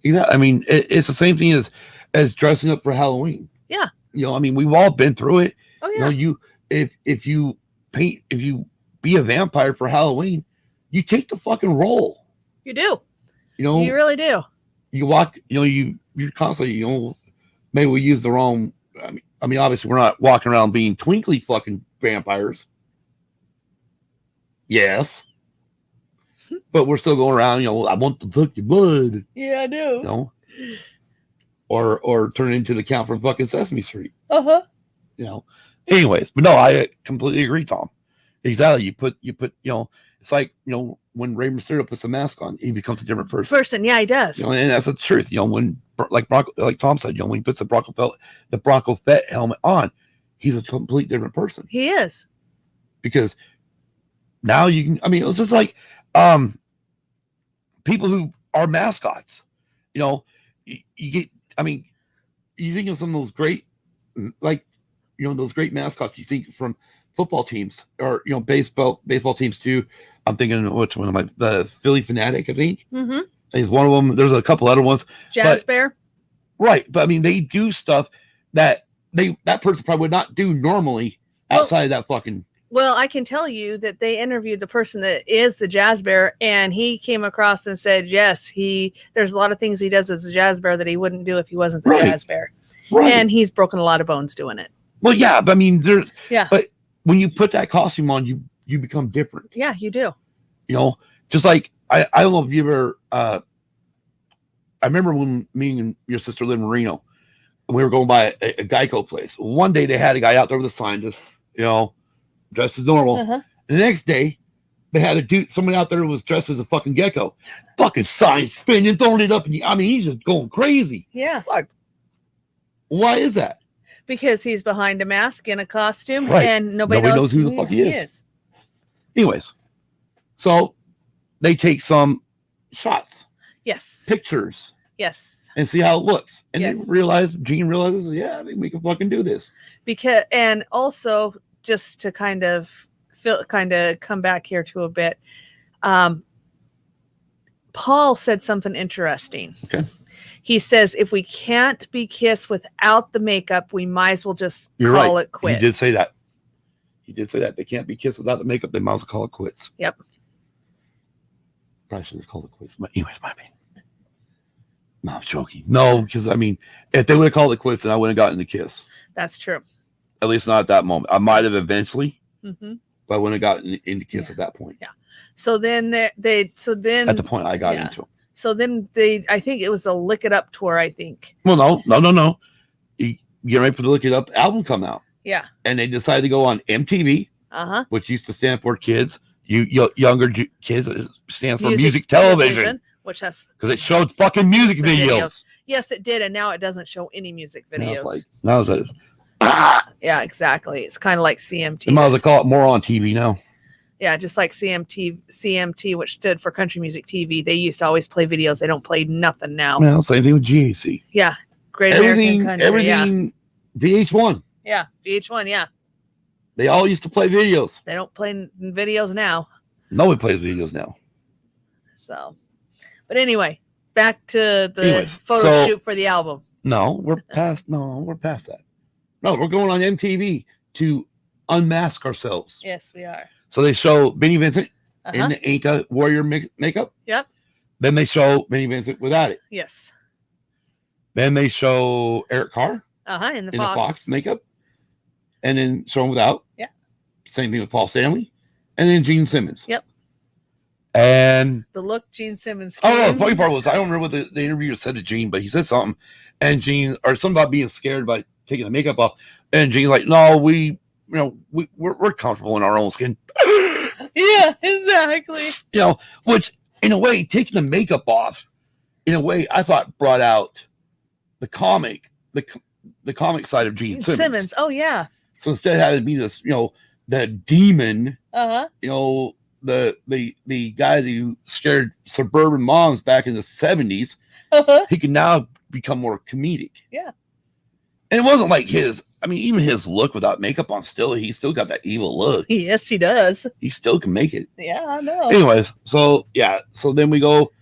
Exactly. I mean, it's the same thing as dressing up for Halloween. Yeah. I mean, we've all been through it. Oh yeah. If you be a vampire for Halloween, you take the fucking role. You do. You really do. You walk. You're constantly. Maybe we use the wrong. I mean, obviously, we're not walking around being twinkly fucking vampires. Yes. but we're still going around, I want to suck your blood, Yeah, I do. you know, or turn it into the count from fucking Sesame Street, anyways. But no, I completely agree, Tom. Exactly. You put, it's like, when Rey Mysterio puts a mask on, he becomes a different person. Yeah, he does. And that's the truth. When like Tom said, when he puts the Bronco Fett helmet on, he's a complete different person. He is. Because now you can, it's just like people who are mascots, you get, you think of some of those great, like, those great mascots you think from football teams or, baseball teams too. I'm thinking which one am I? The Philly Fanatic, I think. Mm-hmm. He's one of them. There's a couple other ones. Jazz Bear. Right. But they do stuff that that person probably would not do normally outside of that fucking. Well, I can tell you that they interviewed the person that is the Jazz Bear, and he came across and said, yes, there's a lot of things he does as a Jazz Bear that he wouldn't do if he wasn't the Jazz Bear. Right. And he's broken a lot of bones doing it. Well, yeah, but but when you put that costume on, you become different. Yeah, you do. Just like I don't know if you ever I remember when me and your sister lived in Reno, and we were going by a Geico place. One day they had a guy out there with a sign, just dressed as normal. Uh-huh. The next day they had somebody out there who was dressed as a fucking gecko, fucking sign spinning, throwing it up, and he's just going crazy. Yeah. Like, why is that? Because he's behind a mask in a costume, right. And nobody knows who the fuck he is. Anyways, so they take some shots. Yes. Pictures. Yes. And see how it looks. And Gene realizes, I think we can fucking do this. And also, just to kind of come back here to a bit, Paul said something interesting. Okay. He says, if we can't be kissed without the makeup, we might as well just call it quits. He did say that. They can't be kissed without the makeup. They might as well call it quits. Yep. Probably should have called it quits. But anyways, my opinion. No, I'm joking. No, because if they would have called it quits, then I wouldn't have gotten the kiss. That's true. At least not at that moment. I might have eventually, mm-hmm. but I wouldn't have gotten into kiss at that point. Yeah. So then at the point I got into. So then I think it was a Lick It Up tour, I think. Well, no. You get ready for the Lick It Up album come out. Yeah. And they decided to go on MTV, which used to stand for kids, younger kids. It stands for music television. Which has because it showed fucking music videos. Yes, it did, and now it doesn't show any music videos. Now it's like, yeah, exactly. It's kind of like CMT. They might as well call it Moran TV now. Yeah, just like CMT, which stood for Country Music TV. They used to always play videos. They don't play nothing now. Well, same thing with GAC. Yeah, Great American Country. Everything. VH1. Yeah, VH1. Yeah. They all used to play videos. They don't play videos now. Nobody plays videos now. So, but anyway, back to the photo shoot for the album. No, we're past that. No, we're going on MTV to unmask ourselves. Yes, we are. So they show Benny Vincent in the Inca warrior makeup. Yep. Then they show Benny Vincent without it. Yes. Then they show Eric Carr. In the Fox makeup. And then show him without. Yeah. Same thing with Paul Stanley. And then Gene Simmons. Yep. And the look Gene Simmons came. Oh, the funny part was I don't remember what the interviewer said to Gene, but he said something, and Gene or something about being scared by taking the makeup off, and Gene's like, "No, we're comfortable in our own skin." Yeah, exactly. Which in a way, taking the makeup off, in a way, I thought brought out the comic side of Gene Simmons. Oh yeah. So instead, it had to be this, the demon. The guy who scared suburban moms back in the 70s, he can now become more comedic. Yeah. And it wasn't like even his look without makeup on he still got that evil look. Yes, he does. He still can make it. Yeah, I know. Anyways, so then we go,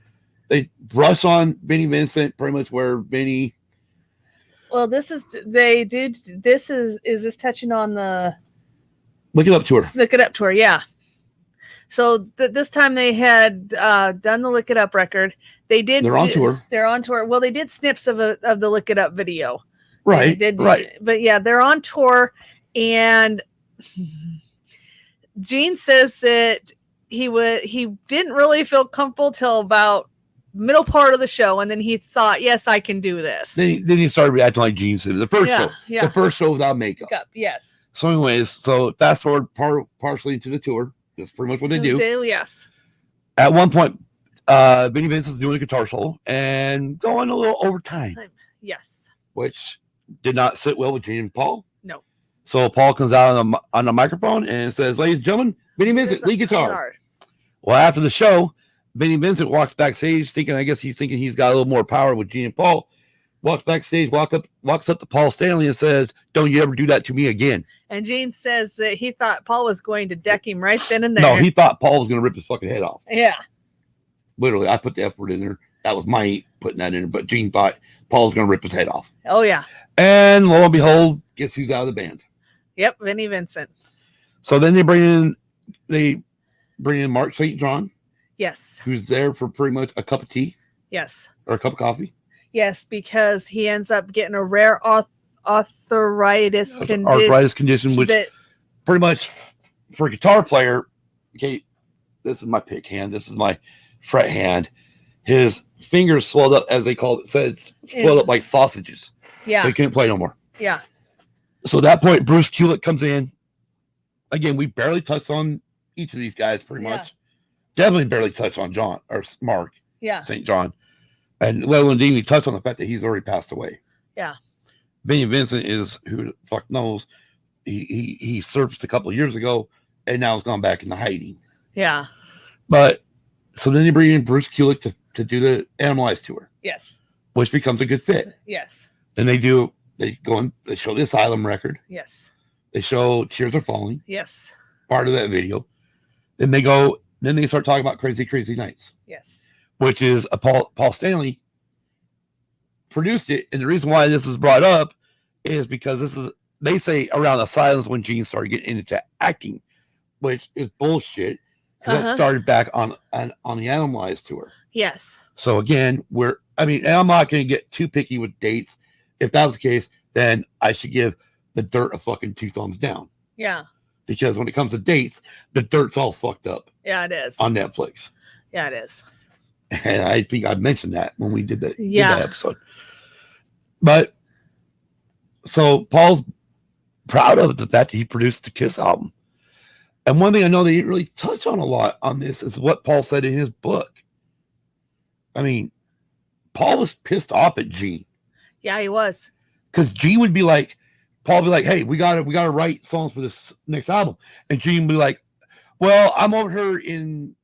they brush on Benny Vincent, pretty much where Benny. Well, is this touching on the Look It Up tour? Look It Up tour, yeah. So this time they had done the Lick It Up record. They're on tour. They're on tour. Well, they did snips of the Lick It Up video. Right. Right. But yeah, they're on tour, and Gene says that he didn't really feel comfortable till about middle part of the show, and then he thought, yes, I can do this. Then he started acting like Gene Simmons. The first show. Yeah. The first show without makeup. Yes. So anyways, fast forward partially into the tour. That's pretty much what they do. Yes. At one point, Vinnie Vincent's doing a guitar solo and going a little over time. Yes. Which did not sit well with Gene and Paul. No. So Paul comes out on the microphone and says, "Ladies and gentlemen, Vinnie Vincent, lead guitar." Well, after the show, Vinnie Vincent walks backstage thinking he's got a little more power with Gene and Paul. Walks backstage, walks up to Paul Stanley and says, "Don't you ever do that to me again." And Gene says that he thought Paul was going to deck him right then and there. No, he thought Paul was going to rip his fucking head off. Yeah. Literally, I put the F word in there. That was my putting that in there. But Gene thought Paul was going to rip his head off. Oh, yeah. And lo and behold, guess who's out of the band? Yep, Vinnie Vincent. So then they bring in Mark St. John. Yes. Who's there for pretty much a cup of tea. Yes. Or a cup of coffee. Yes, because he ends up getting a rare arthritis condition, which pretty much for a guitar player, okay, this is my pick hand, this is my fret hand. His fingers swelled up, as they call it, swelled up like sausages. Yeah. So he couldn't play no more. Yeah. So at that point, Bruce Kulick comes in. Again, we barely touched on each of these guys pretty much. Definitely barely touched on John or Mark. Yeah. St. John. And well, indeed, we touched on the fact that he's already passed away. Yeah. Vinnie Vincent is, who the fuck knows, he surfaced a couple of years ago and now has gone back into hiding. Yeah. But so then they bring in Bruce Kulick to do the Animalized tour. Yes. Which becomes a good fit. Yes. Then they show the Asylum record. Yes. They show Tears Are Falling. Yes. Part of that video. Then they start talking about Crazy Crazy Nights. Yes. Which is Paul Stanley produced it. And the reason why this is brought up is because they say around Asylum when Gene started getting into acting, which is bullshit. Because that started back on the Animalized tour. Yes. So again, I'm not going to get too picky with dates. If that was the case, then I should give The Dirt a fucking 2 thumbs down. Yeah. Because when it comes to dates, The Dirt's all fucked up. Yeah, it is. On Netflix. Yeah, it is. And I think I mentioned that when we did that episode. But so Paul's proud of the fact that he produced the Kiss album. And one thing I know they didn't really touch on a lot on this is what Paul said in his book. I mean, Paul was pissed off at Gene. Yeah, he was. Because Gene would be like, Paul would be like, "Hey, we gotta write songs for this next album." And Gene would be like, "Well, I'm over here in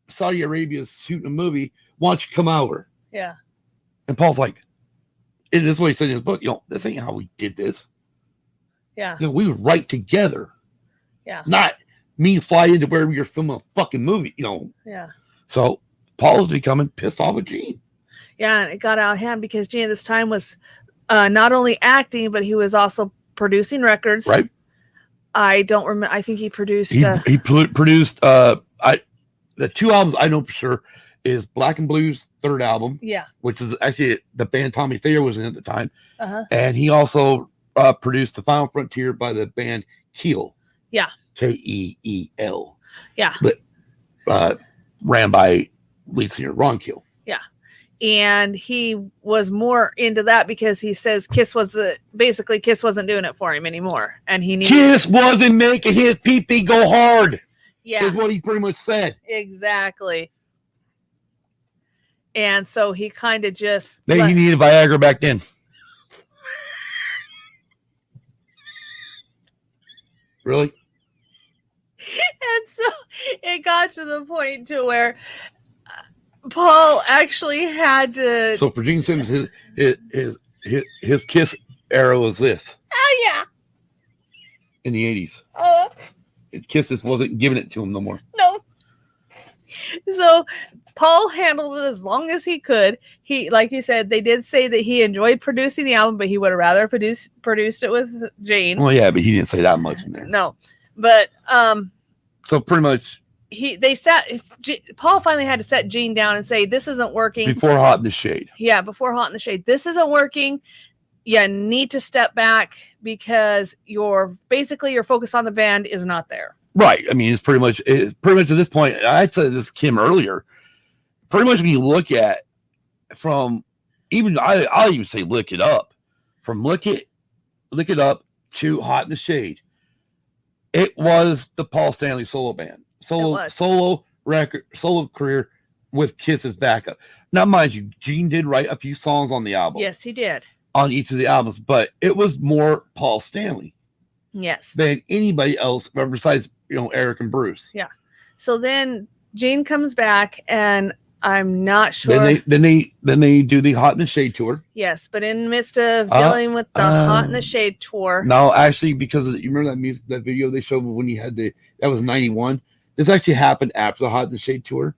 Saudi Arabia shooting a movie. Why don't you come over?" Yeah. And Paul's like, and this is what he said in his book, this ain't how we did this. Yeah. We would write together. Yeah. Not me fly into wherever you're filming a fucking movie, Yeah. So Paul was becoming pissed off with Gene. Yeah, and it got out of hand because Gene at this time was not only acting, but he was also producing records. Right. I don't remember. I think he produced. He produced. The 2 albums I know for sure is Black and Blue's 3rd album. Yeah. Which is actually the band Tommy Thayer was in at the time. Uh-huh. And he also produced The Final Frontier by the band Keel. Yeah. Keel. Yeah. But ran by lead singer Ron Keel. Yeah. And he was more into that because he says Kiss wasn't doing it for him anymore. And Kiss wasn't making his pee-pee go hard. Yeah. Is what he pretty much said. Exactly. And so he kind of just... He needed Viagra back then. Really? And so it got to the point to where Paul actually had to... So for Gene Simmons, his Kiss era was this. Oh, yeah. In the 80s. Oh. Kiss just wasn't giving it to him no more. No. So Paul handled it as long as he could. He, like you said, they did say that he enjoyed producing the album, but he would have rather produced it with Gene. Well, yeah, but he didn't say that much in there. No. But so pretty much Paul finally had to set Gene down and say, "This isn't working." Before Hot in the Shade. Yeah, before Hot in the Shade. This isn't working. You need to step back because your focus on the band is not there. Right. I mean, it's pretty much at this point. I said this to Kim earlier. Pretty much when you look at from even I'll even say Lick It Up, from Lick It Up to Hot in the Shade. It was the Paul Stanley solo band, solo career with Kiss as backup. Now, mind you, Gene did write a few songs on the album. Yes, he did. On each of the albums, but it was more Paul Stanley. Yes. Than anybody else besides, Eric and Bruce. Yeah. So then Gene comes back, and I'm not sure. Then they do the Hot in the Shade tour. Yes, but in the midst of dealing with the Hot in the Shade tour. No, actually, because you remember that video they showed when you had that was 91. This actually happened after the Hot in the Shade tour.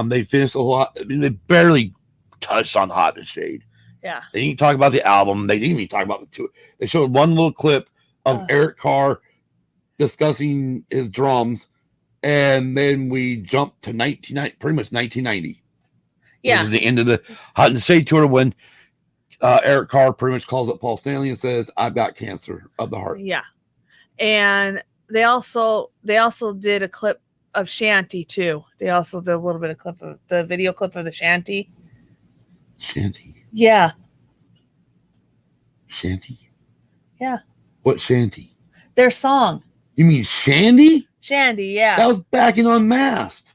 They finished a lot. I mean, they barely touched on Hot in the Shade. Yeah. They didn't talk about the album. They didn't even talk about the tour. They showed one little clip of Eric Carr discussing his drums, and then we jumped to pretty much 1990. Yeah. Which is the end of the Hot in the Shade tour when Eric Carr pretty much calls up Paul Stanley and says, "I've got cancer of the heart." Yeah. And they also did a clip of Shanty too. They also did a little bit of clip of the video clip of the Shanty. Shanty. Yeah. Shanty. Yeah. What Shanty? Their song. You mean Shandy? Shandy, yeah. That was back in Unmasked.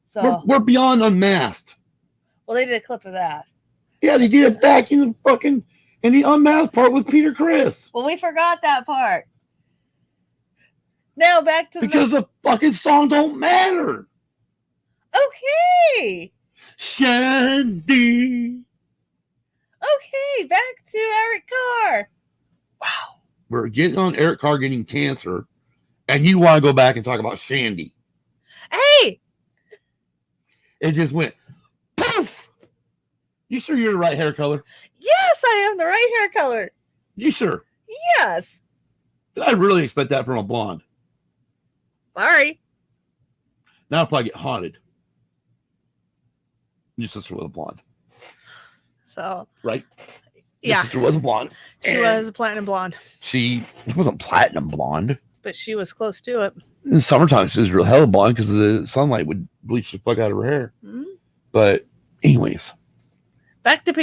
So we're beyond Unmasked. well, they did a clip of that. Yeah, they did it back in the Unmasked part with Peter Criss. Well, we forgot that part. Now back to because the fucking song don't matter. Okay. Shandy. Okay, back to Eric Carr. Wow. We're getting on Eric Carr getting cancer, and you want to go back and talk about Shandy. Hey! It just went poof. You sure you're the right hair color? Yes, I am the right hair color. You sure? Yes. I really expect that from a blonde. Sorry. Now I'll probably get haunted. Your sister was a blonde. So. Right? Yeah. Your sister was a blonde. She was a platinum blonde. She wasn't platinum blonde. But she was close to it. In the summertime, she was real hella blonde because the sunlight would bleach the fuck out of her hair. Mm-hmm. But anyways. Back to Were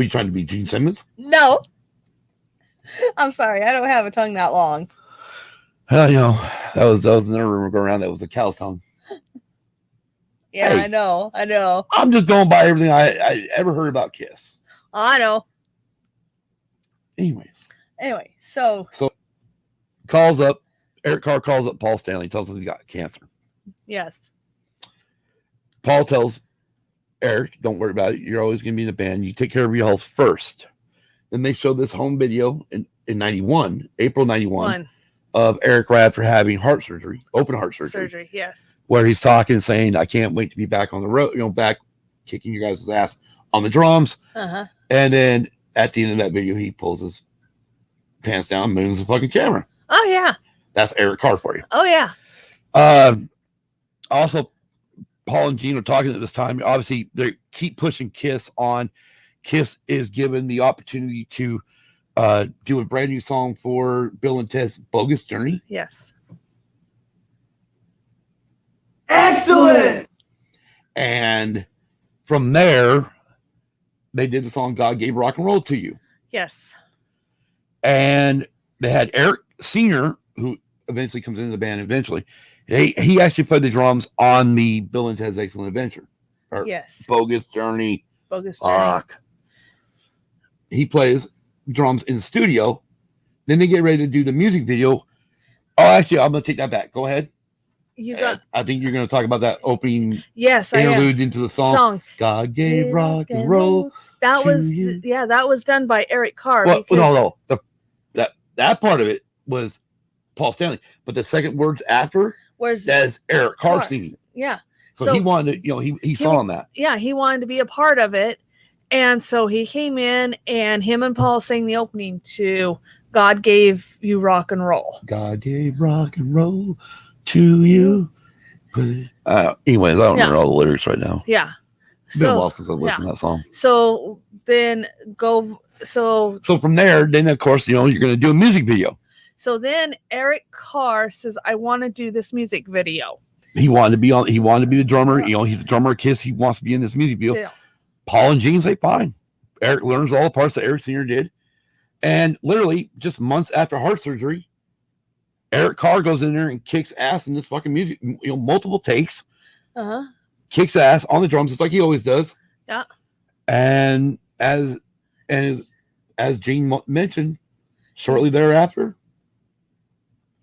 you trying to be Gene Simmons? No. I'm sorry. I don't have a tongue that long. That was another rumor going around that was a cow's tongue. Yeah, Hey, I know. I'm just going by everything I ever heard about Kiss. I know. Anyway, so Eric Carr calls up Paul Stanley, tells him he got cancer. yes. Paul tells Eric, don't worry about it. You're always going to be in the band. You take care of your health first. Then they show this home video in 91, April 91, of Eric Radford having heart surgery, open heart surgery. Yes. Where he's talking, saying, I can't wait to be back on the road, back kicking your guys' ass on the drums. Uh-huh. And then at the end of that video, he pulls his pants down and moves the fucking camera. Oh, yeah. That's Eric Carr for you. Oh, yeah. Also, Paul and Gene are talking at this time. Obviously, they keep pushing Kiss on. Kiss is given the opportunity to do a brand new song for Bill and Ted's Bogus Journey. Yes. Excellent. And from there, they did the song God Gave Rock and Roll to You. Yes. And they had Eric Sr., who eventually comes into the band eventually. He actually played the drums on the Bill and Ted's Excellent Adventure. Or Yes. Bogus Journey. Bogus Journey. Fuck. He plays drums in the studio. Then they get ready to do the music video. Oh, actually, I'm going to take that back. Go ahead. I think you're going to talk about that opening interlude into the song. God gave rock and roll. That was done by Eric Carr. Well, no. That part of it was Paul Stanley, but the second words after that's Eric Carr singing. Yeah. So he wanted to, he saw on that. Yeah, he wanted to be a part of it. And so he came in and him and Paul sang the opening to God Gave You Rock and Roll. God gave rock and roll to you. Anyways, I don't remember all the lyrics right now. Yeah. It's been a while since I've listened to that song. So then So from there, then of course, you're going to do a music video. So then Eric Carr says, I want to do this music video. He wanted to be on. He wanted to be the drummer. You know, he's a drummer of Kiss. He wants to be in this music video. Yeah. Paul and Gene say, fine. Eric learns all the parts that Eric Sr. did. And literally just months after heart surgery, Eric Carr goes in there and kicks ass in this fucking music, you know, multiple takes. Kicks ass on the drums, just like he always does. Yeah. And as Gene mentioned, shortly thereafter,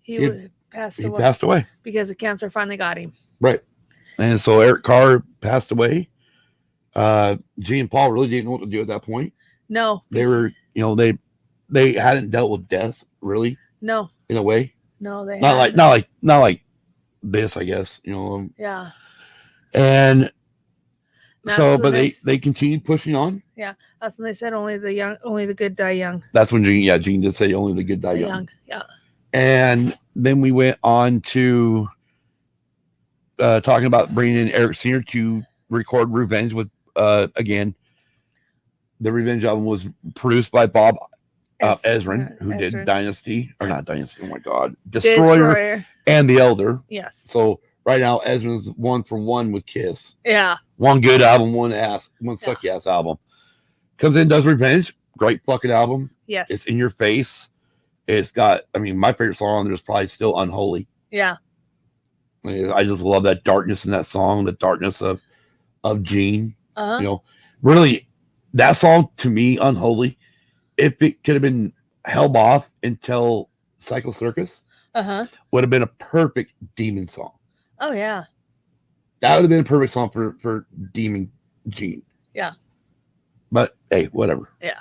he passed away because the cancer finally got him. Right. And so Eric Carr passed away. Gene and Paul really didn't know what to do at that point. No. They were, you know, they hadn't dealt with death really. No. In a way. No, they not like this, I guess, you know. Yeah. And that's so, but they continued pushing on. Yeah, that's when they said only the good die young. That's when Gene did say only the good die young. Yeah. And then we went on to talking about bringing in Eric Sr. to record Revenge with, again, the Revenge album was produced by Bob Ezran, who did Dynasty, or not Dynasty, oh my God, Destroyer and The Elder. Yes. So right now, Ezra's 1-for-1 with Kiss. Yeah. One good album, one sucky ass album. Comes in, does Revenge. Great fucking album. Yes. It's in your face. It's got, I mean, my favorite song on there is probably still Unholy. Yeah. I just love that darkness in that song, the darkness of Gene. Uh-huh. You know, really, that song to me, Unholy, if it could have been held off until Psycho Circus, would have been a perfect Demon song. Oh yeah. That would have been a perfect song for Demon Gene. Yeah. But hey, whatever. Yeah.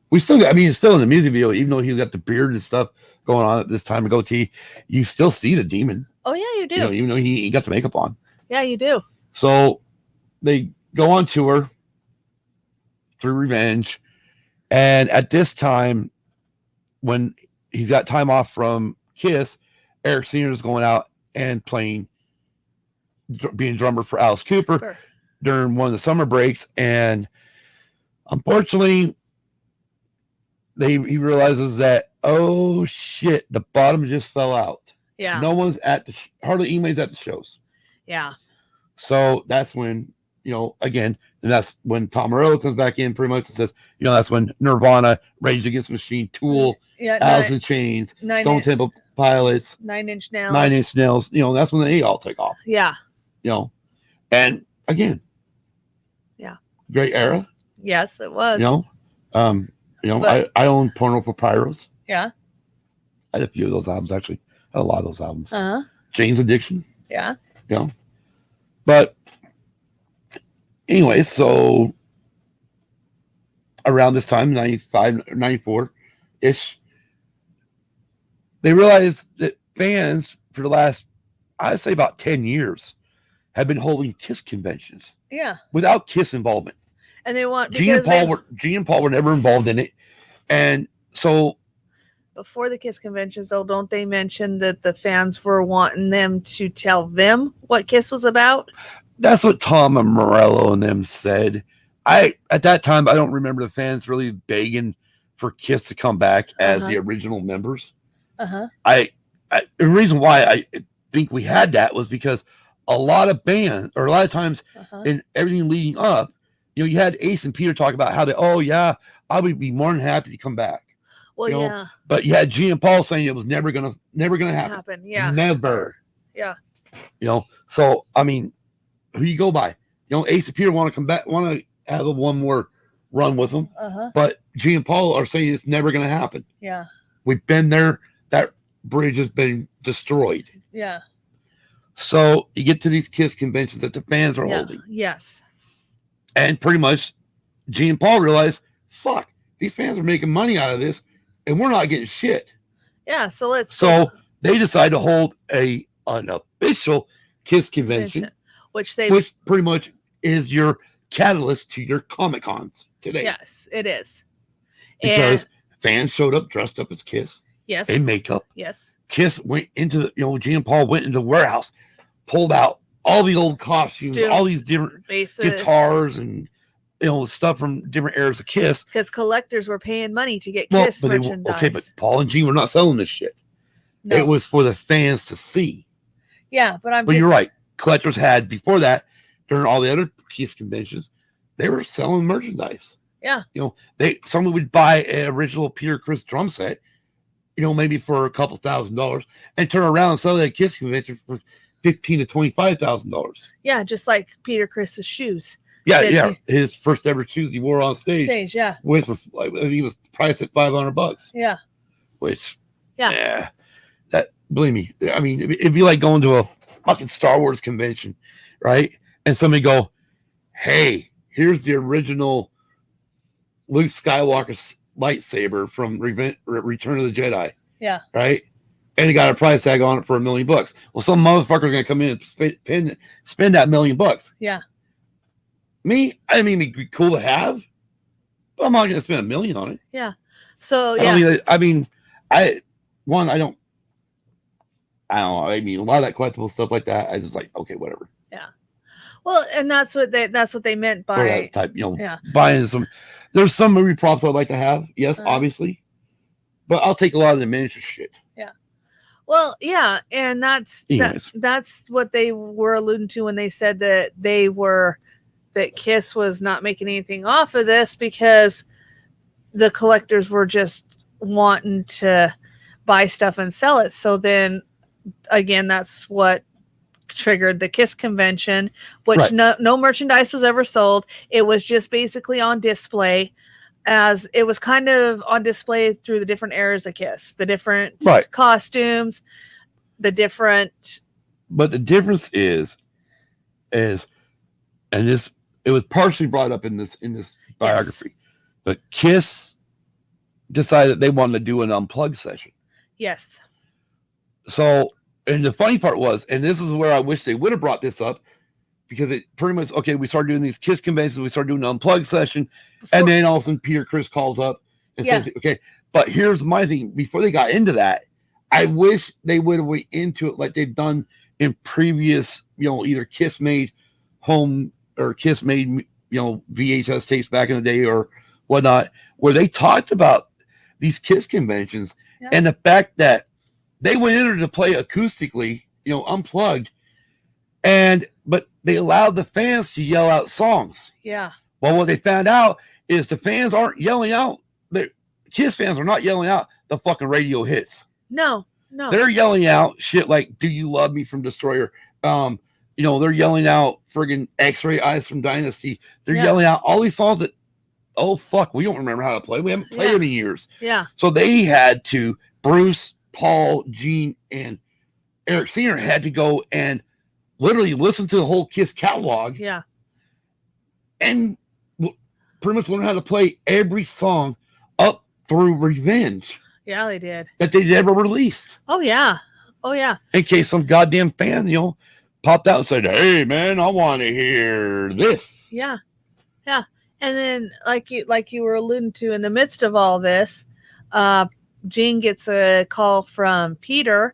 We still got, I mean, it's still in the music video, even though he's got the beard and stuff going on at this time of goatee, you still see the demon. Oh yeah, you do. You know, even though he got the makeup on. Yeah, you do. So they go on tour through Revenge. And at this time, when he's got time off from Kiss, Eric Sr. is going out and being drummer for Alice Cooper during one of the summer breaks. And unfortunately, he realizes that, oh shit, the bottom just fell out. Yeah. No one's hardly anybody's at the shows. Yeah. So that's when, you know, again, and that's when Tom Morello comes back in pretty much and says, you know, that's when Nirvana, Rage Against the Machine, Tool, Alice in Chains, Stone Temple Pilots, 9 Inch Nails, you know, that's when they all take off. Yeah. You know, and again, yeah, great era. Yes, it was. You know, but, I own Porno for Pyros. Yeah. I had a few of those albums, actually. I had a lot of those albums. Jane's Addiction. Yeah. You know, but anyway, so around this time, 95, 94-ish, they realized that fans for the last, I'd say about 10 years, have been holding Kiss conventions. Yeah. Without Kiss involvement. And they want Gene and Paul were never involved in it. And so before the Kiss conventions, though, don't they mention that the fans were wanting them to tell them what Kiss was about? That's what Tom and Morello and them said. At that time, I don't remember the fans really begging for Kiss to come back as the original members. The reason why I think we had that was because a lot of bands, or a lot of times in everything leading up, you know, you had Ace and Peter talk about how I would be more than happy to come back. Well, you know? But you had Gene and Paul saying it was never gonna happen. Yeah. Never. Yeah. You know, so I mean, who you go by? You know, Ace and Peter want to come back, want to have one more run with them. But Gene and Paul are saying it's never gonna happen. Yeah. We've been there. That bridge has been destroyed. Yeah. So you get to these Kiss conventions that the fans are holding. Yes. And pretty much Gene and Paul realize, fuck, these fans are making money out of this and we're not getting shit. Yeah, so they decide to hold an unofficial Kiss convention, which pretty much is your catalyst to your Comic-Cons today. Yes, it is. Because fans showed up dressed up as Kiss. Yes. In makeup. Yes. Kiss went into Gene and Paul went into the warehouse, pulled out all the old costumes, all these different guitars and stuff from different eras of Kiss. Because collectors were paying money to get Kiss merchandise. But Paul and Gene were not selling this shit. No. It was for the fans to see. Yeah, but you're right. Collectors had before that, during all the other Kiss conventions, they were selling merchandise. Yeah. Someone would buy an original Peter Criss drum set, maybe for a couple $1,000, and turn around and sell it at a Kiss convention for $15,000 to $25,000. Yeah, just like Peter Criss's shoes. Yeah. His first ever shoes he wore on stage. Yeah. He was priced at $500. Yeah. Which, yeah. That, believe me, I mean, it'd be like going to a fucking Star Wars convention, right? And somebody go, hey, here's the original Luke Skywalker lightsaber from Return of the Jedi. Yeah. Right? And he got a price tag on it for $1 million. Well, some motherfucker going to come in and spend that $1 million. Yeah. Me, I mean, it'd be cool to have, but I'm not going to spend $1 million on it. Yeah. So, yeah. I don't know. I mean, a lot of that collectible stuff like that, I just like, okay, whatever. Yeah. Well, and that's what they meant by buying some. There's some movie props I'd like to have, yes, obviously, but I'll take a lot of the miniature shit. Yeah. Well, yeah, and that's what they were alluding to when they said that that Kiss was not making anything off of this because the collectors were just wanting to buy stuff and sell it. So then again, that's what triggered the Kiss convention, which no merchandise was ever sold. It was just basically on display, as it was kind of on display through the different eras of Kiss, the different costumes, the different. But the difference is, and this, it was partially brought up in this biography, but Kiss decided that they wanted to do an unplugged session. Yes. So, and the funny part was, and this is where I wish they would have brought this up, because it pretty much, we started doing these Kiss conventions, we started doing an unplugged session, and then all of a sudden Peter Criss calls up and says, okay, but here's my thing. Before they got into that, I wish they would have went into it like they've done in previous, either Kiss made home or Kiss made, VHS tapes back in the day or whatnot, where they talked about these Kiss conventions and the fact that they went in there to play acoustically, unplugged, but they allowed the fans to yell out songs. Yeah. Well, what they found out is the fans aren't yelling out. The Kiss fans are not yelling out the fucking radio hits. No. They're yelling out shit like "Do You Love Me" from Destroyer. They're yelling out friggin' X-Ray Eyes from Dynasty. They're yelling out all these songs that, oh fuck, we don't remember how to play. We haven't played them in years. Yeah. So they had to, Bruce, Paul, Gene, and Eric Sr. had to go and literally listen to the whole Kiss catalog. Yeah. And pretty much learn how to play every song up through Revenge. Yeah, they did. That they ever released. Oh, yeah. In case some goddamn fan, popped out and said, hey, man, I want to hear this. Yeah. And then, like you were alluding to, in the midst of all this, Gene gets a call from Peter.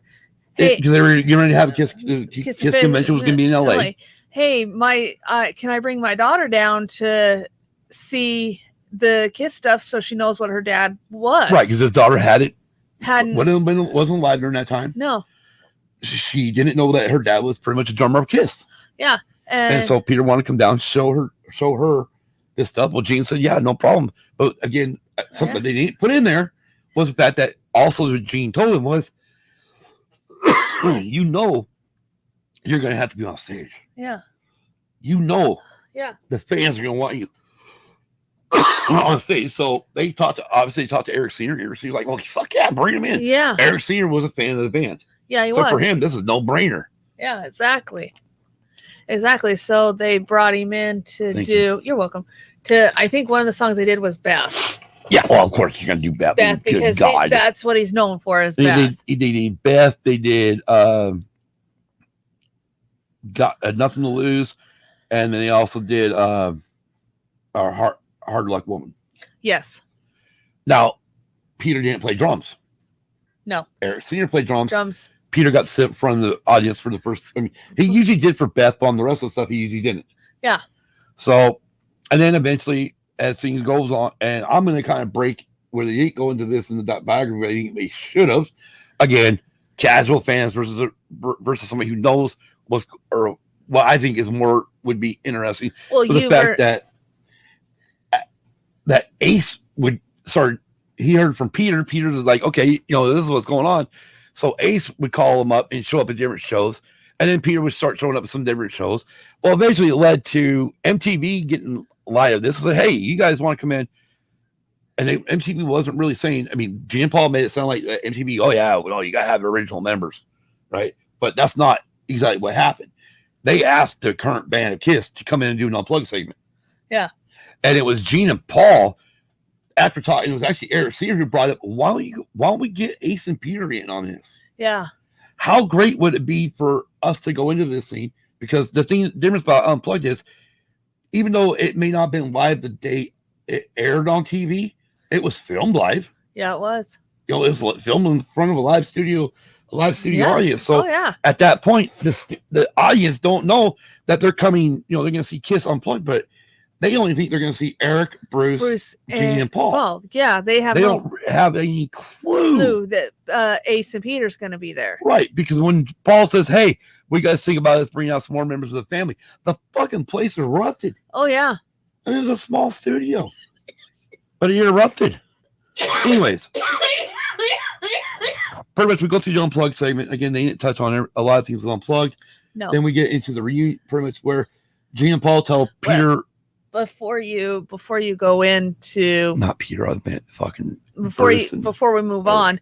Because they were getting ready to have a Kiss convention, was going to be in LA. Hey, can I bring my daughter down to see the Kiss stuff so she knows what her dad was? Right, because his daughter wasn't alive during that time. No. She didn't know that her dad was pretty much a drummer of Kiss. Yeah. And so Peter wanted to come down and show her this stuff. Well, Gene said, yeah, no problem. But again, something they didn't put in there was the fact that also what Gene told him was, you're going to have to be on stage. Yeah. The fans are going to want you on stage. So they talked to Eric Sr. Eric Sr. like, well, fuck yeah, bring him in. Yeah. Eric Sr. was a fan of the band. Yeah, he was. So for him, this is no brainer. Yeah, exactly. So they brought him in to you're welcome. I think one of the songs they did was Beth. Yeah, well, of course you're going to do Beth. Because that's what he's known for is Beth. They did Beth. They did Got Nothing to Lose. And then they also did our Hard Luck Woman. Yes. Now, Peter didn't play drums. No. Eric Sr. played drums. Peter got to sit in front of the audience for the first. He usually did for Beth, but on the rest of the stuff, he usually didn't. Yeah. So, and then eventually, as things goes on, and I'm going to kind of break where they didn't go into this in the biography, I think they should have. Again, casual fans versus somebody who knows or what I think is more would be interesting. Well, was the fact that Ace would start. He heard from Peter. Peter was like, okay, this is what's going on. So Ace would call him up and show up at different shows. And then Peter would start showing up at some different shows. Well, eventually it led to MTV getting light of this. It's like, hey, you guys want to come in? And MTV wasn't really saying, I mean, Gene Paul made it sound like MTV, oh, yeah, well, you got to have original members, right? But that's not exactly what happened. They asked the current band of Kiss to come in and do an Unplugged segment. Yeah. And it was Gene and Paul, after talking, it was actually Eric Sear who brought up, why don't we get Ace and Peter in on this? Yeah. How great would it be for us to go into this scene? Because the difference about Unplugged is, even though it may not have been live the day it aired on TV, it was filmed live. Yeah, it was. It was filmed in front of a live studio audience. So at that point, the audience don't know that they're coming, they're going to see Kiss Unplugged, but they only think they're going to see Eric, Bruce, Gene, and Paul. Yeah, they don't have any clue that Ace and Peter's going to be there. Right, because when Paul says, hey, we got to think about this, bring out some more members of the family, the fucking place erupted. Oh, yeah. It was a small studio, but it erupted. Anyways, pretty much we go through the Unplugged segment. Again, they didn't touch on a lot of things with Unplugged. No. Then we get into the reunion, pretty much where Gene and Paul tell Peter... Before you go into... Not Peter, I meant fucking... Before we move on,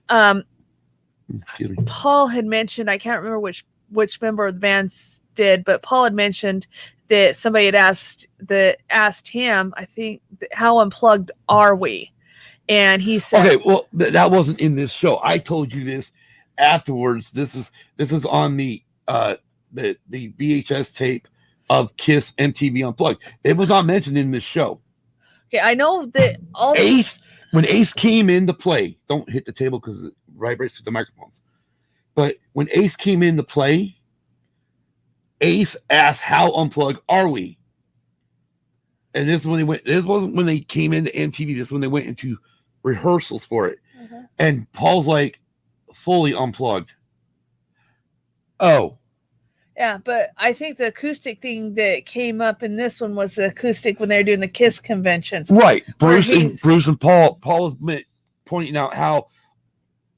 Paul had mentioned, I can't remember which member of the band did, but Paul had mentioned that somebody had asked him, I think, how unplugged are we? And he said, okay, well, that wasn't in this show. I told you this afterwards. This is on the VHS tape of Kiss MTV Unplugged. It was not mentioned in this show. Okay, I know that when Ace came into play, don't hit the table because it vibrates through the microphones. But when Ace came into play, Ace asked, how unplugged are we? And this wasn't when they came into MTV, this is when they went into rehearsals for it. Mm-hmm. And Paul's like, fully unplugged. Oh. Yeah, but I think the acoustic thing that came up in this one was the acoustic when they were doing the Kiss conventions. Right. Bruce and Paul was pointing out how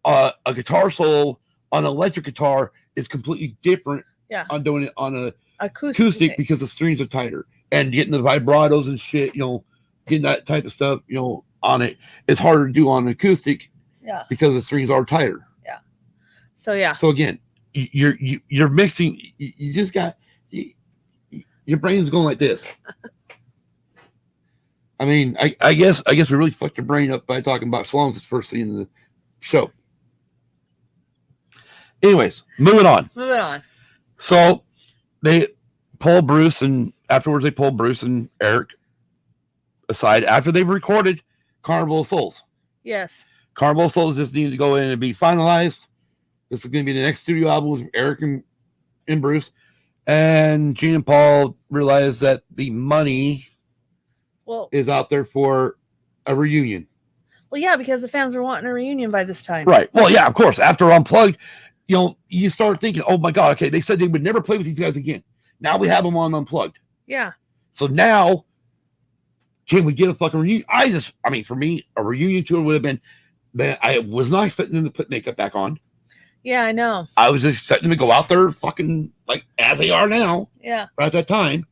a guitar solo on an electric guitar is completely different on doing it on a acoustic because the strings are tighter. And getting the vibratos and shit, getting that type of stuff, on it, it's harder to do on an acoustic because the strings are tighter. Yeah. So, So, again, you're mixing, you just got, your brain's going like this. I mean, I guess we really fucked your brain up by talking about songs at first scene of the show. Anyways, moving on. So, they pull Bruce, and afterwards they pull Bruce and Eric aside after they've recorded Carnival of Souls. Yes. Carnival of Souls just needed to go in and be finalized. This is going to be the next studio album with Eric and Bruce. And Gene and Paul realized that the money is out there for a reunion. Well, yeah, because the fans were wanting a reunion by this time. Right. Well, yeah, of course. After Unplugged, you start thinking, oh my God, okay, they said they would never play with these guys again. Now we have them on Unplugged. Yeah. So now, can we get a fucking reunion? For me, a reunion tour would have been, man, I was not expecting them to put makeup back on. Yeah, I know. I was expecting them to go out there fucking like as they are now. Yeah. Right at that time,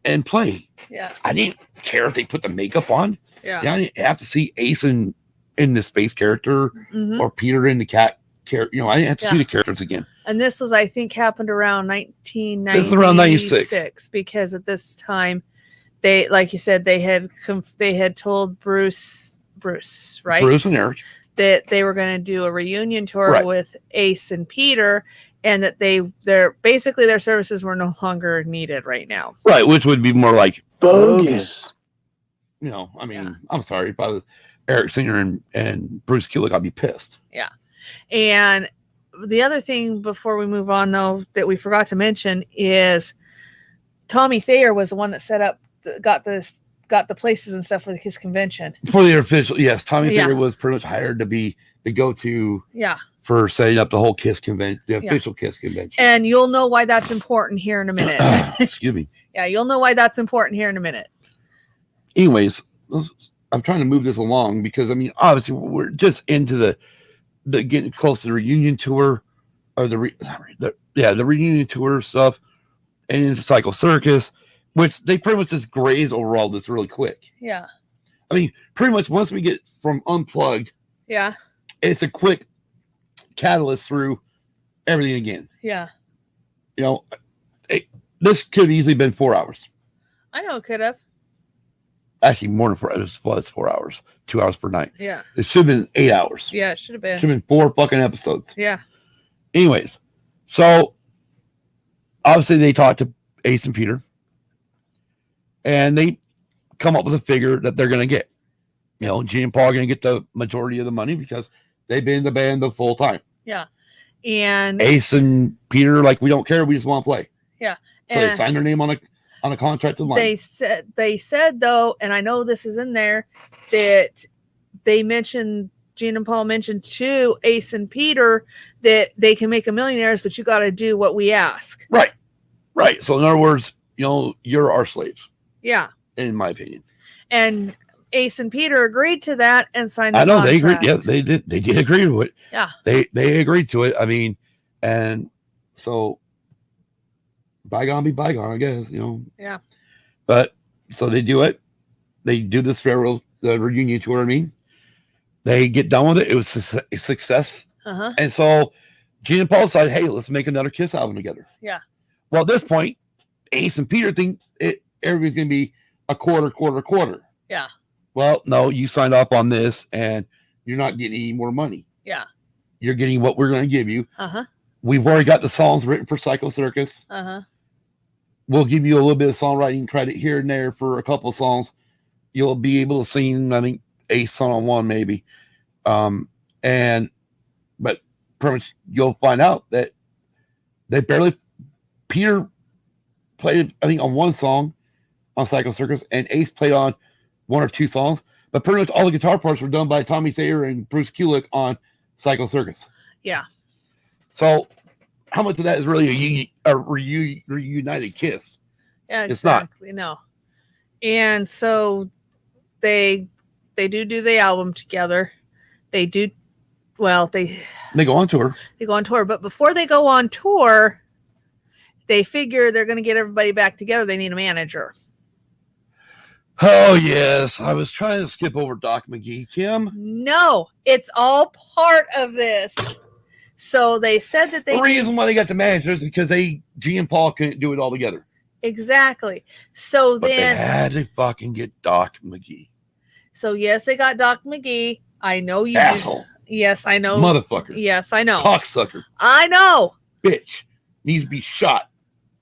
and play. Yeah. I didn't care if they put the makeup on. Yeah. I didn't have to see Ace in the space character or Peter in the cat character. I didn't have to see the characters again. And this was, I think, happened around 1996. This is around 96. Because at this time, they, like you said, they had told Bruce, right? Bruce and Eric. That they were going to do a reunion tour with Ace and Peter, and that their services were no longer needed right now. Right, which would be more like bogus. I'm sorry, but Eric Singer and Bruce Kulick, I'd be pissed. Yeah. And the other thing before we move on, though, that we forgot to mention is Tommy Thayer was the one that set up, got the places and stuff for the Kiss convention. For the official, yes, Tommy Thayer was pretty much hired to be they go to Yeah. for setting up the whole Kiss convention, the official Kiss convention. And you'll know why that's important here in a minute. Excuse me. Yeah, you'll know why that's important here in a minute. Anyways, I'm trying to move this along because I mean, obviously, we're just into the getting close to the reunion tour, or the reunion tour stuff, and into Cycle Circus, which they pretty much just graze over all this really quick. Yeah. I mean, pretty much once we get from Unplugged, Yeah. it's a quick catalyst through everything again. Yeah. You know, this could have easily been 4 hours. I know it could have. Actually, more than 4 hours. Well, it's 4 hours, 2 hours per night. Yeah. It should have been 8 hours. Yeah, it should have been. Should have been 4 fucking episodes. Yeah. Anyways, so obviously they talked to Ace and Peter, and they come up with a figure that they're going to get. You know, Gene and Paul are going to get the majority of the money because they've been in the band the full time. Yeah. And Ace and Peter, like, we don't care. We just want to play. Yeah. So they signed their name on a contract to line. They said though, and I know this is in there, that they mentioned, Gene and Paul mentioned to Ace and Peter that they can make them millionaires, but you got to do what we ask. Right. Right. So in other words, you know, you're our slaves. Yeah. In my opinion. And Ace and Peter agreed to that and signed the I know contract. they agreed. Yeah, they did. They did agree to it. Yeah. They agreed to it. I mean, and so bygone be bygone, I guess, you know. Yeah. But so they do it. They do this farewell reunion tour. I mean, they get done with it. It was a success. Uh-huh. And so Gene and Paul decided, hey, let's make another Kiss album together. Yeah. Well, at this point, Ace and Peter think everybody's going to be a quarter. Yeah. Well, no, you signed off on this and you're not getting any more money. Yeah. You're getting what we're going to give you. Uh-huh. We've already got the songs written for Psycho Circus. Uh-huh. We'll give you a little bit of songwriting credit here and there for a couple of songs. You'll be able to sing, I think, a song on one maybe. But pretty much you'll find out that Peter played, I think, on one song on Psycho Circus, and Ace played on 1 or 2 songs, but pretty much all the guitar parts were done by Tommy Thayer and Bruce Kulick on Psycho Circus. Yeah. So how much of that is really a reunited Kiss? Yeah, It's not. exactly. No. And so they do the album together. They go on tour. They go on tour, but before they go on tour, they figure they're going to get everybody back together. They need a manager. Oh, yes. I was trying to skip over Doc McGee, Kim. No, it's all part of this. So they said that the reason why they got the managers is because G and Paul couldn't do it all together. Exactly. So but then they had to fucking get Doc McGee. So yes, they got Doc McGee. I know you. Asshole. Yes, I know. Motherfucker. Yes, I know. Cocksucker. I know. Bitch. Needs to be shot.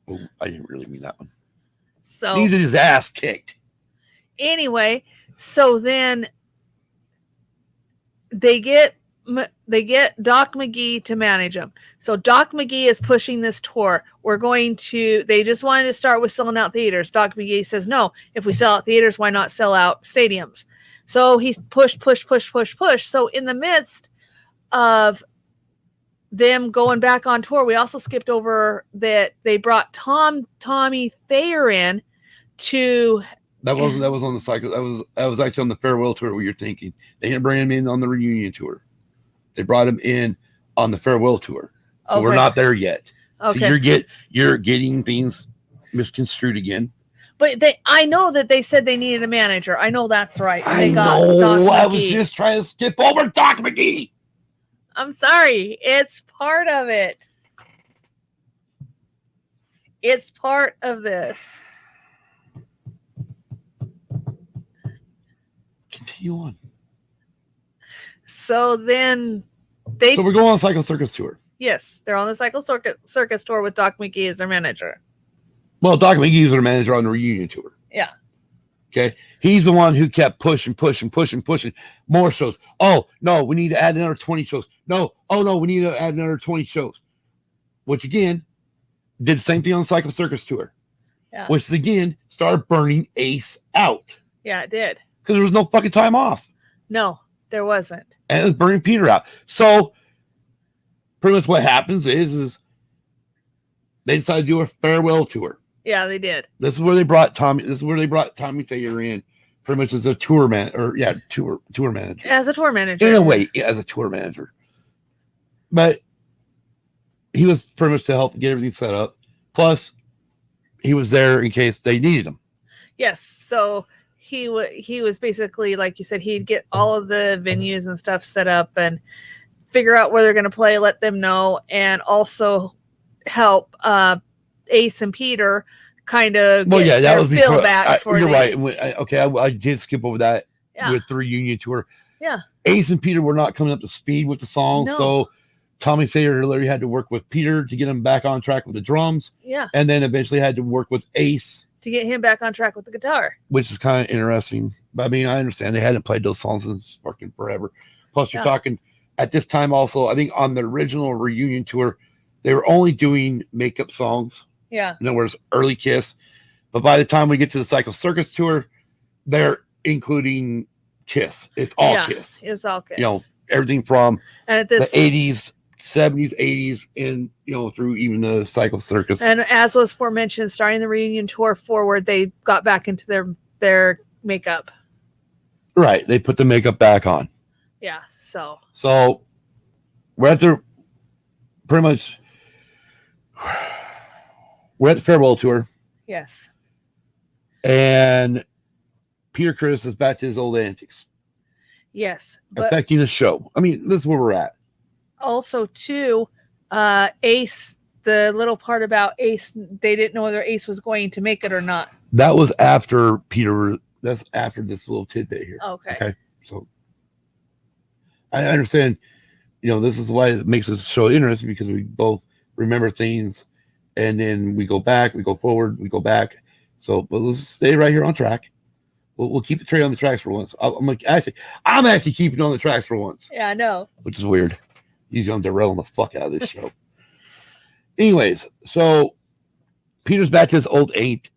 Oh, I didn't really mean that one. So needs his ass kicked. Anyway, so then they get Doc McGee to manage them. So Doc McGee is pushing this tour. They just wanted to start with selling out theaters. Doc McGee says, no, if we sell out theaters, why not sell out stadiums? So he pushed. So in the midst of them going back on tour, we also skipped over that they brought Tommy Thayer in to. That was on the cycle. That was actually on the farewell tour. What you're thinking? They didn't bring him in on the reunion tour. They brought him in on the farewell tour. So we're not there yet. Okay. So you're getting things misconstrued again. But I know that they said they needed a manager. I know that's right. I know. I was just trying to skip over Doc McGee. I'm sorry. It's part of it. It's part of this. Continue on. So then So we're going on Cycle Circus tour. Yes, they're on the Cycle Circus tour with Doc McGee as their manager. Well, Doc McGee was their manager on the reunion tour. Yeah. Okay. He's the one who kept pushing more shows. Oh, no, we need to add another 20 shows. No. Oh, no, we need to add another 20 shows. Which, again, did the same thing on the Cycle Circus tour. Yeah. Which, again, started burning Ace out. Yeah, it did. Because there was no fucking time off. No, There wasn't. And it was burning Peter out. So pretty much what happens is they decided to do a farewell tour. Yeah, they did. This is where they brought Tommy Thayer in, pretty much as a tour manager. As a tour manager. In a way, as a tour manager. But he was pretty much to help get everything set up. Plus, he was there in case they needed him. Yes. So he was basically, like you said, he'd get all of the venues and stuff set up and figure out where they're going to play, let them know, and also help Ace and Peter kind of get their feel back. You're right. I did skip over that with the reunion tour. Yeah. Ace and Peter were not coming up to speed with the song, so Tommy Thayer literally had to work with Peter to get him back on track with the drums. Yeah. And then eventually had to work with Ace to get him back on track with the guitar. Which is kind of interesting. But I mean, I understand they hadn't played those songs since fucking forever. Plus, you're talking at this time also, I think on the original reunion tour, they were only doing makeup songs. Yeah. In other words, early Kiss. But by the time we get to the Circus tour, they're including Kiss. It's all Kiss. It's all Kiss. You know, everything from the 80s, 70s, 80s, and through even the Circus. And as was forementioned, starting the reunion tour forward, they got back into their makeup. Right. They put the makeup back on. Yeah. So we're at the farewell tour. Yes. And Peter Criss is back to his old antics. Yes. Affecting the show. I mean, this is where we're at. Also, too, Ace, the little part about Ace, they didn't know whether Ace was going to make it or not. That was after Peter. That's after this little tidbit here. Okay. So I understand, this is why it makes this show interesting, because we both remember things and then we go back, we go forward, we go back. So, but let's stay right here on track. We'll keep the train on the tracks for once. I'm actually keeping it on the tracks for once. Yeah, I know. Which is weird. Usually I'm derailing the fuck out of this show. Anyways, so Peter's back to his old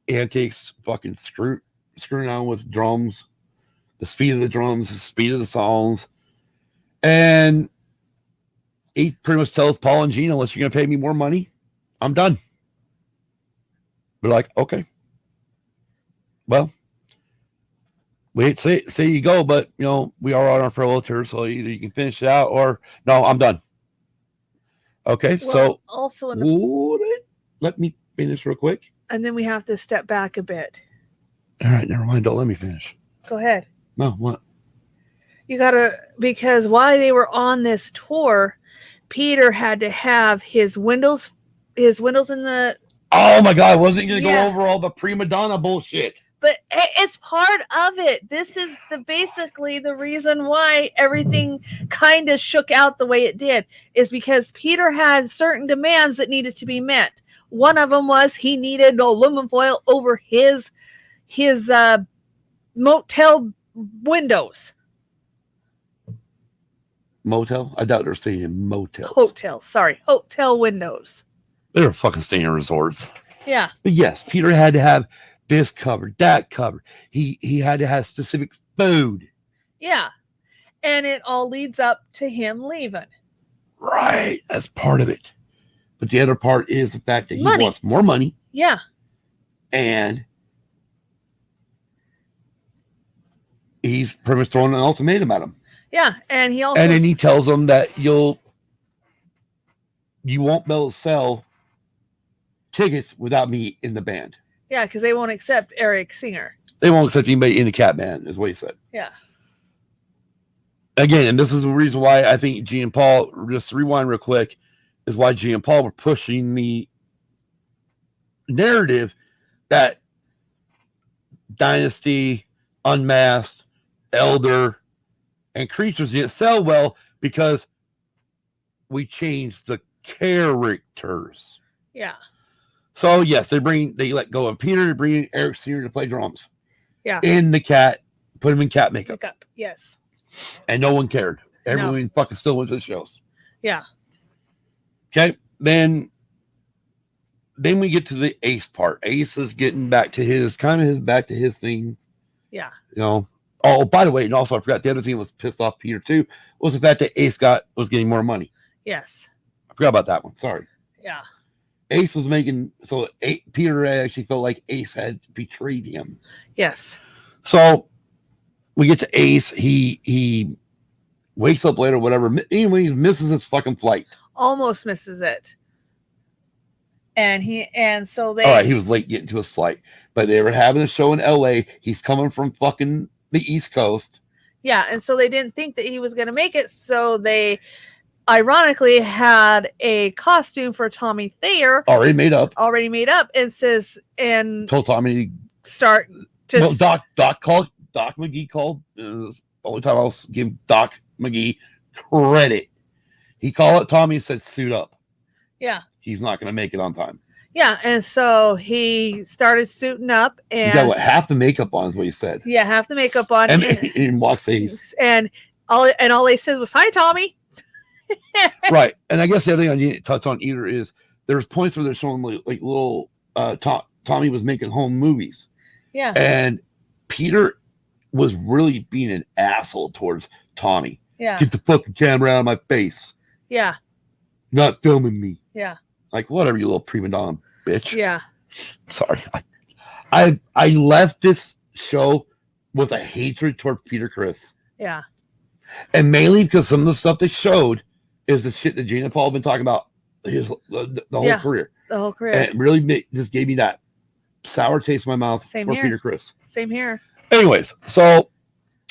antics, fucking screwing on with drums, the speed of the drums, the speed of the songs. And he pretty much tells Paul and Gene, unless you're going to pay me more money, I'm done. They're like, okay. Well, we hate to say you go, but, we are on our farewell tour, so either you can finish it out or, no, I'm done. Okay, well, so also let me finish real quick. And then we have to step back a bit. All right, never mind. Don't let me finish. Go ahead. No, what? You gotta, because while they were on this tour, Peter had to have his windows in the. Oh my God! Wasn't going to go over all the prima donna bullshit. But it's part of it. This is basically the reason why everything kind of shook out the way it did, is because Peter had certain demands that needed to be met. One of them was he needed aluminum foil over his motel windows. Motel? I doubt they're staying in motels. Hotel windows. They were fucking staying in resorts. Yeah. But yes, Peter had to have this covered, that covered. He had to have specific food. Yeah. And it all leads up to him leaving. Right. That's part of it. But the other part is the fact that he wants more money. Yeah. And he's pretty much throwing an ultimatum at him. Yeah. And then he tells them that you won't be able to sell tickets without me in the band. Yeah, because they won't accept Eric Singer. They won't accept anybody in the Cat Band, is what he said. Yeah. Again, and this is the reason why I think G and Paul, just rewind real quick, is why G and Paul were pushing the narrative that Dynasty, Unmasked, Elder, and Creatures didn't sell well because we changed the characters. Yeah. So yes, they let go of Peter to bring in Eric Singer to play drums. Yeah. In the cat, put him in cat makeup. Yes. And no one cared. Everyone fucking still went to the shows. Yeah. Okay. Then we get to the Ace part. Ace is getting back to his thing. Yeah. Oh, by the way, and also I forgot the other thing that was pissed off Peter too was the fact that Ace was getting more money. Yes. I forgot about that one. Sorry. Yeah. Ace was making Peter actually felt like Ace had betrayed him. Yes. So we get to Ace. He wakes up later, whatever. Anyway, he misses his fucking flight. Almost misses it. And so they. All right, he was late getting to his flight, but they were having a show in L.A. He's coming from fucking the East Coast. Yeah, and so they didn't think that he was going to make it, so they ironically had a costume for Tommy Thayer already made up, and says and told Tommy start to. No, Doc McGee called. The only time I'll give Doc McGee credit. He called it Tommy and said, "Suit up." Yeah. He's not going to make it on time. Yeah, and so he started suiting up, and you got what, half the makeup on is what you said. Yeah, half the makeup on, and walks Ace, and all they said was, "Hi, Tommy." Right, and I guess the other thing I need to touch on either is there's points where they're showing like little Tommy was making home movies. Yeah, and Peter was really being an asshole towards Tommy. Yeah, get the fucking camera out of my face. Yeah, not filming me. Yeah. Like, whatever, you little prima donna bitch. Yeah. Sorry. I left this show with a hatred toward Peter Criss. Yeah. And mainly because some of the stuff they showed is the shit that Gene and Paul have been talking about the whole career. The whole career. And it really just gave me that sour taste in my mouth Same for here. Peter Criss. Same here. Anyways, so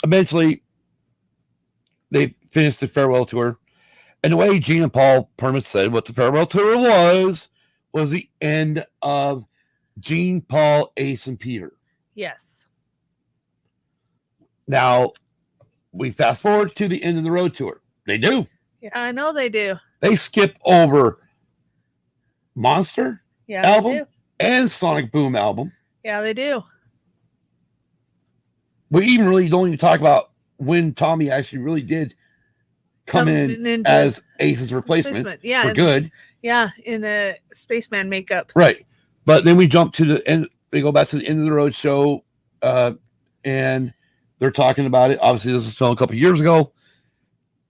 eventually they finished the farewell tour. And the way Gene and Paul Permis said what the farewell tour was the end of Gene, Paul, Ace, and Peter. Yes. Now, we fast forward to the end of the road tour. They do. Yeah, I know they do. They skip over Monster album and Sonic Boom album. Yeah, they do. We even really don't even talk about when Tommy actually really did come in as Ace's replacement for good. Yeah, in the spaceman makeup. Right. But then we jump to the end. We go back to the end of the road show, and they're talking about it. Obviously, this was filmed a couple years ago,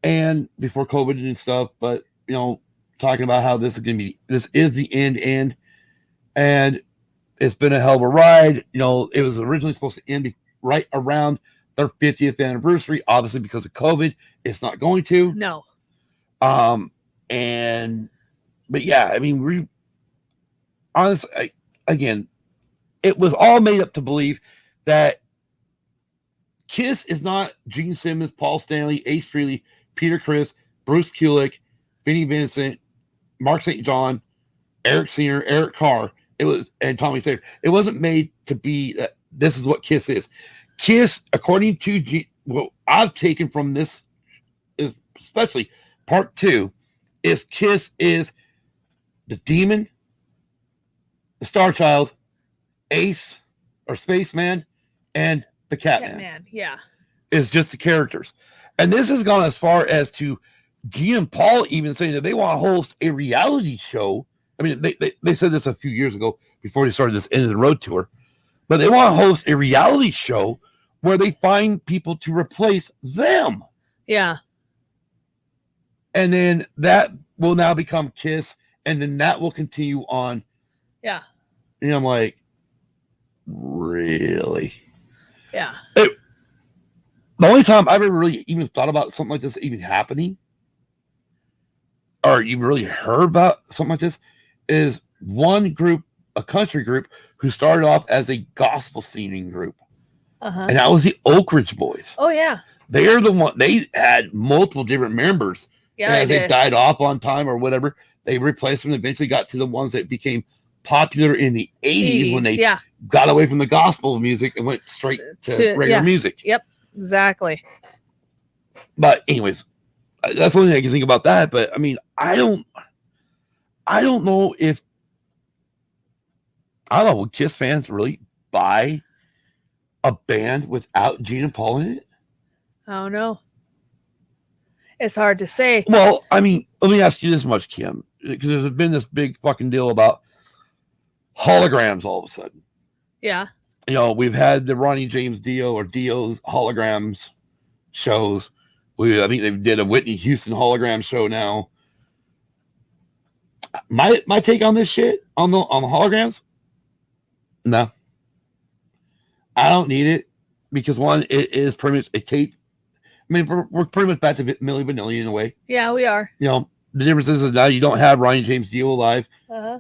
and before COVID and stuff. But talking about how this is the end, and it's been a hell of a ride. It was originally supposed to end right around their 50th anniversary. Obviously, because of COVID, it's not going to. No. But yeah, I mean, honestly, again, it was all made up to believe that Kiss is not Gene Simmons, Paul Stanley, Ace Frehley, Peter Criss, Bruce Kulick, Vinnie Vincent, Mark St. John, Eric Singer, Eric Carr. And Tommy Thayer. It wasn't made to be that this is what Kiss is. Kiss, according to what I've taken from this, especially part 2, is Kiss is the Demon, the Star Child, Ace or Spaceman, and the Catman. Yeah. Is just the characters. And this has gone as far as to Gene and Paul even saying that they want to host a reality show. I mean, they said this a few years ago before they started this end of the road tour. But they want to host a reality show where they find people to replace them. Yeah. And then that will now become Kiss, and then that will continue on. Yeah. And I'm like, really? Yeah. The only time I've ever really even thought about something like this even happening, or you really heard about something like this, is one group, a country group, who started off as a gospel singing group. Uh-huh. And that was the Oak Ridge Boys. Oh, yeah. They're the one, they had multiple different members. Yeah, and as they died off on time or whatever, they replaced them and eventually got to the ones that became popular in the 80s when they got away from the gospel music and went straight to regular music. Yep, exactly. But anyways, that's the only thing I can think about that. But I mean, I don't know if would Kiss fans really buy a band without Gene and Paul in it? I don't know. It's hard to say. Well, I mean, let me ask you this much, Kim, because there's been this big fucking deal about holograms all of a sudden. Yeah. we've had the Ronnie James Dio or Dio's holograms shows. I think they did a Whitney Houston hologram show now. My take on this shit on the holograms, no, I don't need it because one, it is pretty much a tape. I mean, we're pretty much back to Milli Vanilli in a way. Yeah, we are. The difference is now you don't have Ronnie James Dio alive,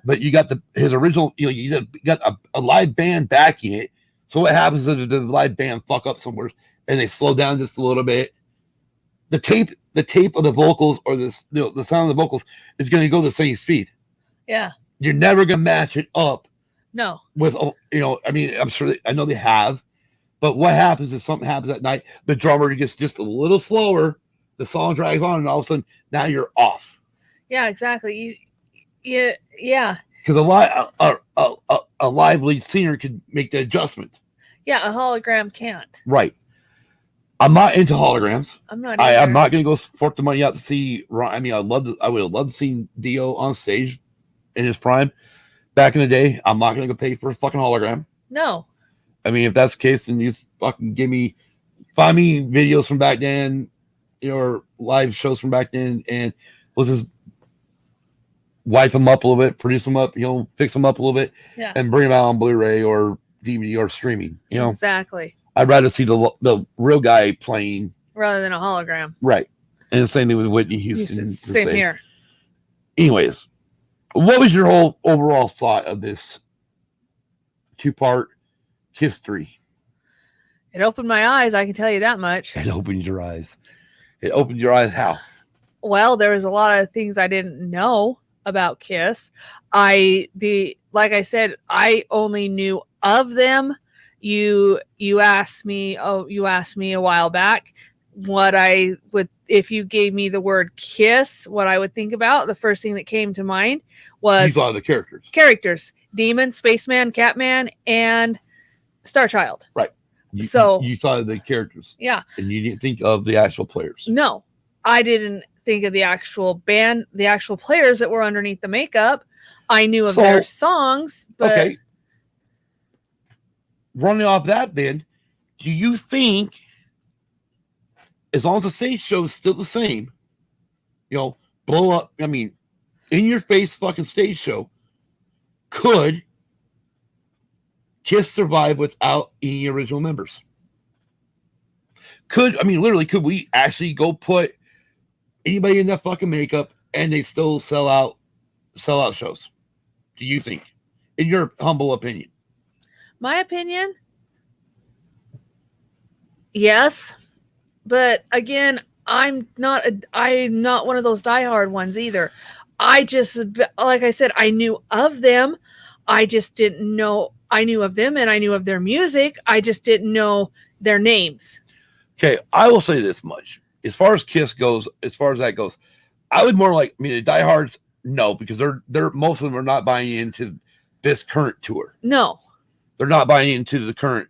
but you got his original. You got a live band backing it. So what happens is the live band fuck up somewhere and they slow down just a little bit. The tape of the vocals or the sound of the vocals is going to go the same speed. Yeah. You're never going to match it up. No. With, I mean, I'm sure I know they have, but what happens is something happens at night. The drummer gets just a little slower. The song drags on, and all of a sudden now you're off. Yeah, exactly. Yeah. Because a live lead singer could make the adjustment. Yeah, a hologram can't. Right. I'm not into holograms. I'm not. I'm not going to go fork the money out to see. I mean, I would have loved to see Dio on stage in his prime back in the day. I'm not going to go pay for a fucking hologram. No. I mean, if that's the case, then you fucking find me videos from back then, or live shows from back then, and let's just wipe them up a little bit, produce them up, fix them up a little bit, and bring them out on Blu-ray or DVD or streaming. Exactly. I'd rather see the real guy playing rather than a hologram. Right. And the same thing with Whitney Houston. Same here. Anyways, what was your whole overall thought of this 2-part history? It opened my eyes, I can tell you that much. It opened your eyes. It opened your eyes how? Well, there was a lot of things I didn't know about Kiss. Like I said, I only knew of them. You asked me a while back what I would, if you gave me the word Kiss, what I would think about. The first thing that came to mind was, you thought of the characters. Demon, Spaceman, Catman, and Star Child. Right. You thought of the characters. Yeah. And you didn't think of the actual players. No, I didn't think of the actual band, the actual players that were underneath the makeup. I knew of their songs, but okay. Running off that, then, do you think, as long as the stage show is still the same, blow up, I mean, in your face fucking stage show, could Kiss survive without any original members? Could we actually go put anybody in that fucking makeup and they still sell out shows? Do you think, in your humble opinion? My opinion, yes, but again, I'm not one of those diehard ones either. I just, like I said, I knew of them. I just didn't know. I knew of them and I knew of their music. I just didn't know their names. Okay, I will say this much: as far as Kiss goes, I would more like. I mean, the diehards, no, because they're most of them are not buying into this current tour. No. They're not buying into the current,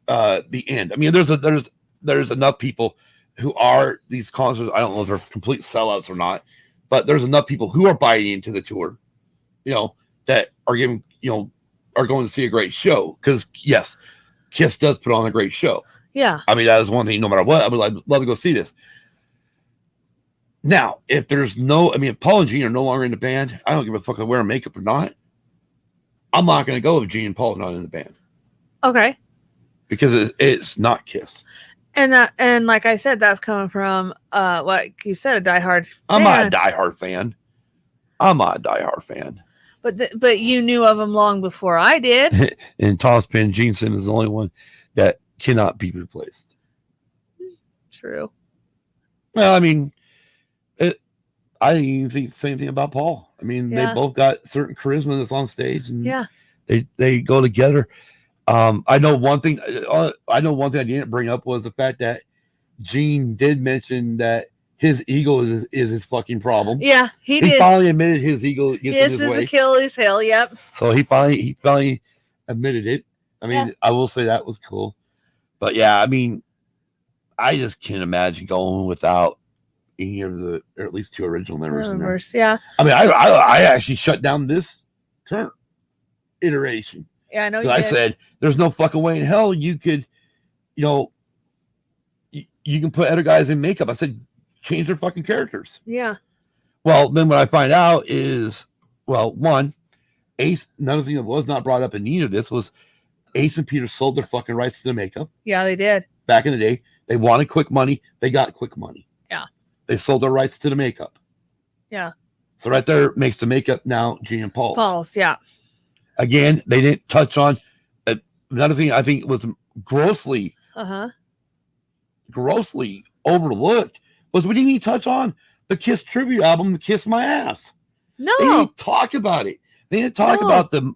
the end. I mean, there's enough people who are these concerts. I don't know if they're complete sellouts or not, but there's enough people who are buying into the tour, that are giving, are going to see a great show. Because yes, Kiss does put on a great show. Yeah. I mean, that is one thing. No matter what, I'd love to go see this. Now, if there's if Paul and Gene are no longer in the band, I don't give a fuck if they're wearing makeup or not. I'm not going to go if Gene and Paul are not in the band. Okay. Because it's not Kiss. And like I said, that's coming from what you said, a diehard fan. I'm not a diehard fan. But you knew of them long before I did. And Thomas Penn Jensen is the only one that cannot be replaced. True. Well, I mean, I didn't even think the same thing about Paul. I mean, they both got certain charisma that's on stage, and they go together. I know one thing I didn't bring up was the fact that Gene did mention that his ego is his fucking problem. Yeah, he did. He finally admitted his ego gets in his way. His Achilles heel. Yep. So he finally admitted it. I mean, I will say that was cool. But yeah, I mean, I just can't imagine going without any of the, or at least 2 original members in there. Yeah. I mean, I actually shut down this current iteration Yeah, I know you I did. said, there's no fucking way in hell you could, you can put other guys in makeup. I said, change their fucking characters. Yeah. Well, then what I find out is, well, one, Ace, another thing that was not brought up in any of this was Ace and Peter sold their fucking rights to the makeup. Yeah, they did. Back in the day, they wanted quick money. They got quick money. Yeah. They sold their rights to the makeup. Yeah. So right there makes the makeup now Gene and Paul's. Paul's, yeah. Again, they didn't touch on another thing I think was grossly overlooked was we didn't even touch on the Kiss tribute album, Kiss My Ass. No. They didn't talk about it. They didn't talk about the,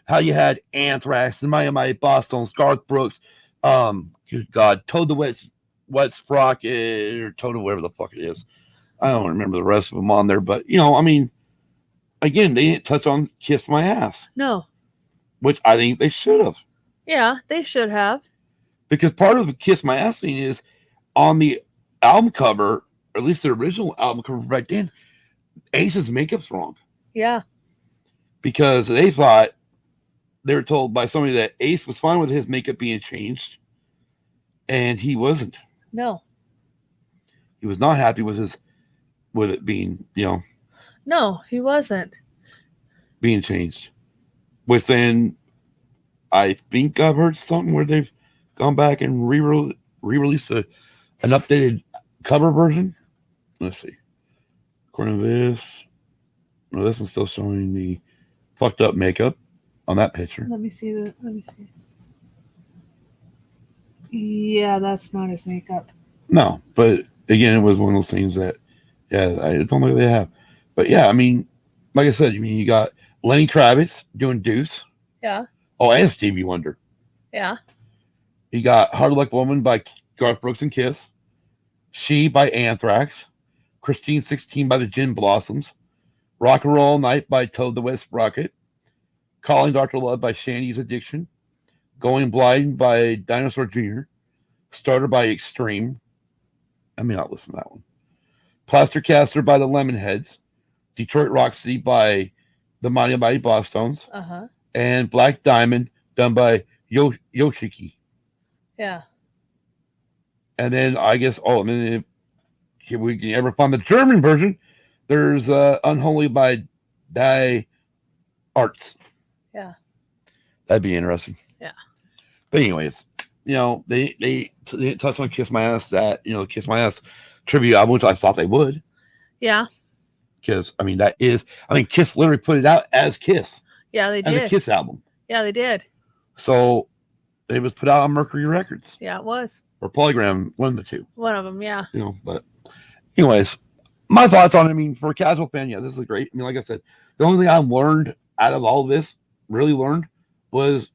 how you had Anthrax and Mighty Boston, Garth Brooks, good God, Toad the Wet Sprocket, or Toad, whatever the fuck it is. I don't remember the rest of them on there, but again, they didn't touch on Kiss My Ass. No. Which I think they should have. Yeah, they should have. Because part of the Kiss My Ass thing is on the album cover, or at least the original album cover back then, Ace's makeup's wrong. Yeah. Because they were told by somebody that Ace was fine with his makeup being changed, and he wasn't. No. He was not happy with it being, No, he wasn't. being changed. Which then, I think I've heard something where they've gone back and re-released an updated cover version. Let's see. According to this, this is still showing the fucked up makeup on that picture. Let me see. Yeah, that's not his makeup. No, but again, it was one of those things that, I don't think they have. But yeah, I mean, like I said, you got Lenny Kravitz doing Deuce. Yeah. Oh, and Stevie Wonder. Yeah. You got Hard Luck Woman by Garth Brooks and Kiss. She by Anthrax. Christine 16 by the Gin Blossoms. Rock and Roll All Night by Toad the Wet Sprocket. Calling Dr. Love by Shandy's Addiction. Going Blind by Dinosaur Jr. Starter by Extreme. I may not listen to that one. Plaster Caster by the Lemonheads. Detroit Rock City by the Mighty Bosstones. And Black Diamond done by Yoshiki. Yeah. And then I guess, if we can ever find the German version, there's Unholy by Die Arts. Yeah. That'd be interesting. Yeah. But anyways, they didn't touch on Kiss My Ass, Kiss My Ass tribute album, which I thought they would. Yeah. Because, Kiss literally put it out as Kiss. Yeah, they did. As a Kiss album. Yeah, they did. So it was put out on Mercury Records. Yeah, it was. Or Polygram, one of the two. One of them, yeah. But anyways, my thoughts on it, for a casual fan, this is great. Like I said, the only thing I learned out of all of this, really learned, was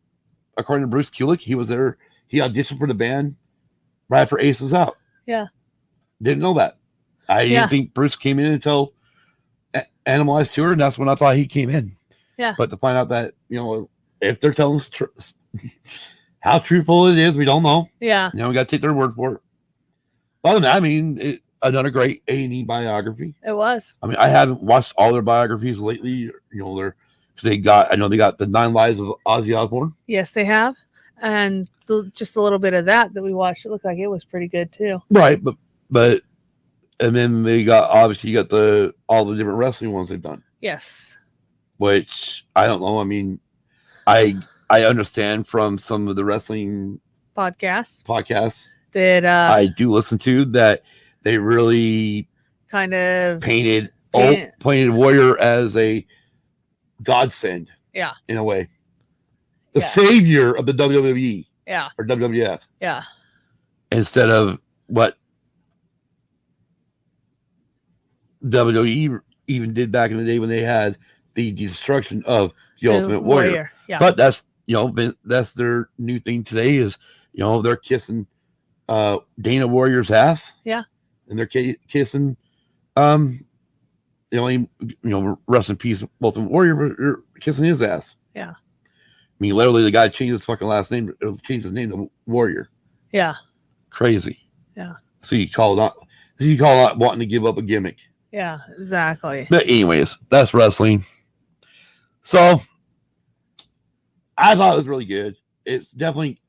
according to Bruce Kulick, he was there, he auditioned for the band right after Ace was out. Yeah. Didn't know that. I didn't think Bruce came in until Animalized Tour, and that's when I thought he came in. Yeah. But to find out that, if they're telling us how truthful it is, we don't know. Yeah. We got to take their word for it. Other than that, another great A&E biography. It was. I haven't watched all their biographies lately. They got the 9 Lives of Ozzy Osbourne. Yes, they have. And just a little bit of that we watched, it looked like it was pretty good too. Right, but and then they got, obviously you got all the different wrestling ones they've done. Yes. Which I don't know. I understand from some of the wrestling podcasts that I do listen to that they really kind of painted Warrior as a godsend. Yeah. In a way. The savior of the WWE. Yeah. Or WWF. Yeah. Instead of what WWE even did back in the day when they had the destruction of the Ultimate Warrior. Yeah. But that's that's their new thing today is they're kissing Dana Warrior's ass. Yeah. And they're kissing rest in peace Ultimate Warrior, but they're kissing his ass. Yeah. Literally the guy changed his fucking last name, changed his name to Warrior. Yeah. Crazy. Yeah. So you call it wanting to give up a gimmick. Yeah, exactly. But anyways, that's wrestling. So I thought it was really good. It's definitely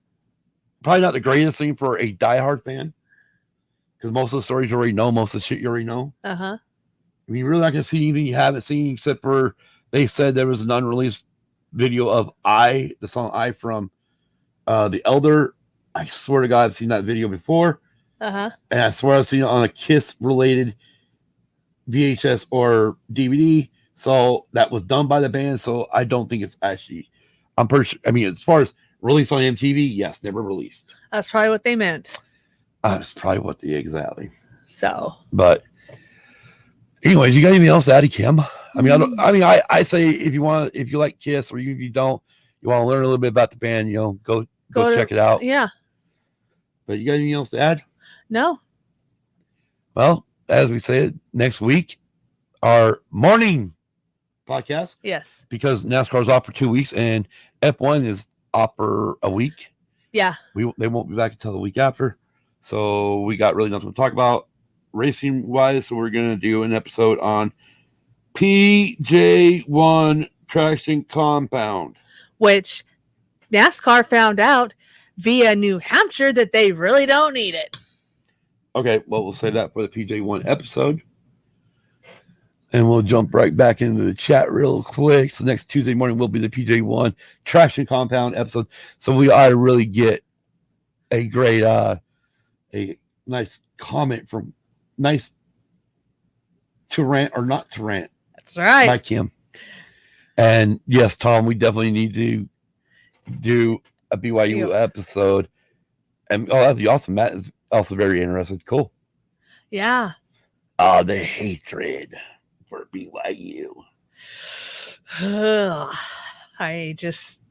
probably not the greatest thing for a diehard fan because most of the stories you already know, most of the shit you already know. Uh-huh. I mean, you're really not going to see anything you haven't seen except for they said there was an unreleased video of the song I from The Elder. I swear to God, I've seen that video before. Uh-huh. And I swear I've seen it on a Kiss related VHS or DVD. So that was done by the band. So I don't think it's actually, I'm pretty sure, I mean, as far as released on MTV, yes, never released. That's probably what they meant. That's probably what exactly. So, but anyways, you got anything else to add, Kim? I mean, I say if you like Kiss, or even if you don't, you want to learn a little bit about the band, go check it out. Yeah. But you got anything else to add? No. Well, as we said, next week, our morning podcast. Yes. Because NASCAR's off for 2 weeks and F1 is off for a week. Yeah. They won't be back until the week after. So we got really nothing to talk about racing wise. So we're going to do an episode on PJ1 Traction Compound. Which NASCAR found out via New Hampshire that they really don't need it. Okay, well, we'll say that for the PJ1 episode. And we'll jump right back into the chat real quick. So next Tuesday morning will be the PJ1 Traction Compound episode. So we ought to really get a great, a nice comment from nice to rant or not to rant. That's right. By Kim. And yes, Tom, we definitely need to do a BYU episode. And that'd be awesome. Matt is also very interested. Cool. Yeah. Oh, the hatred for BYU. I just,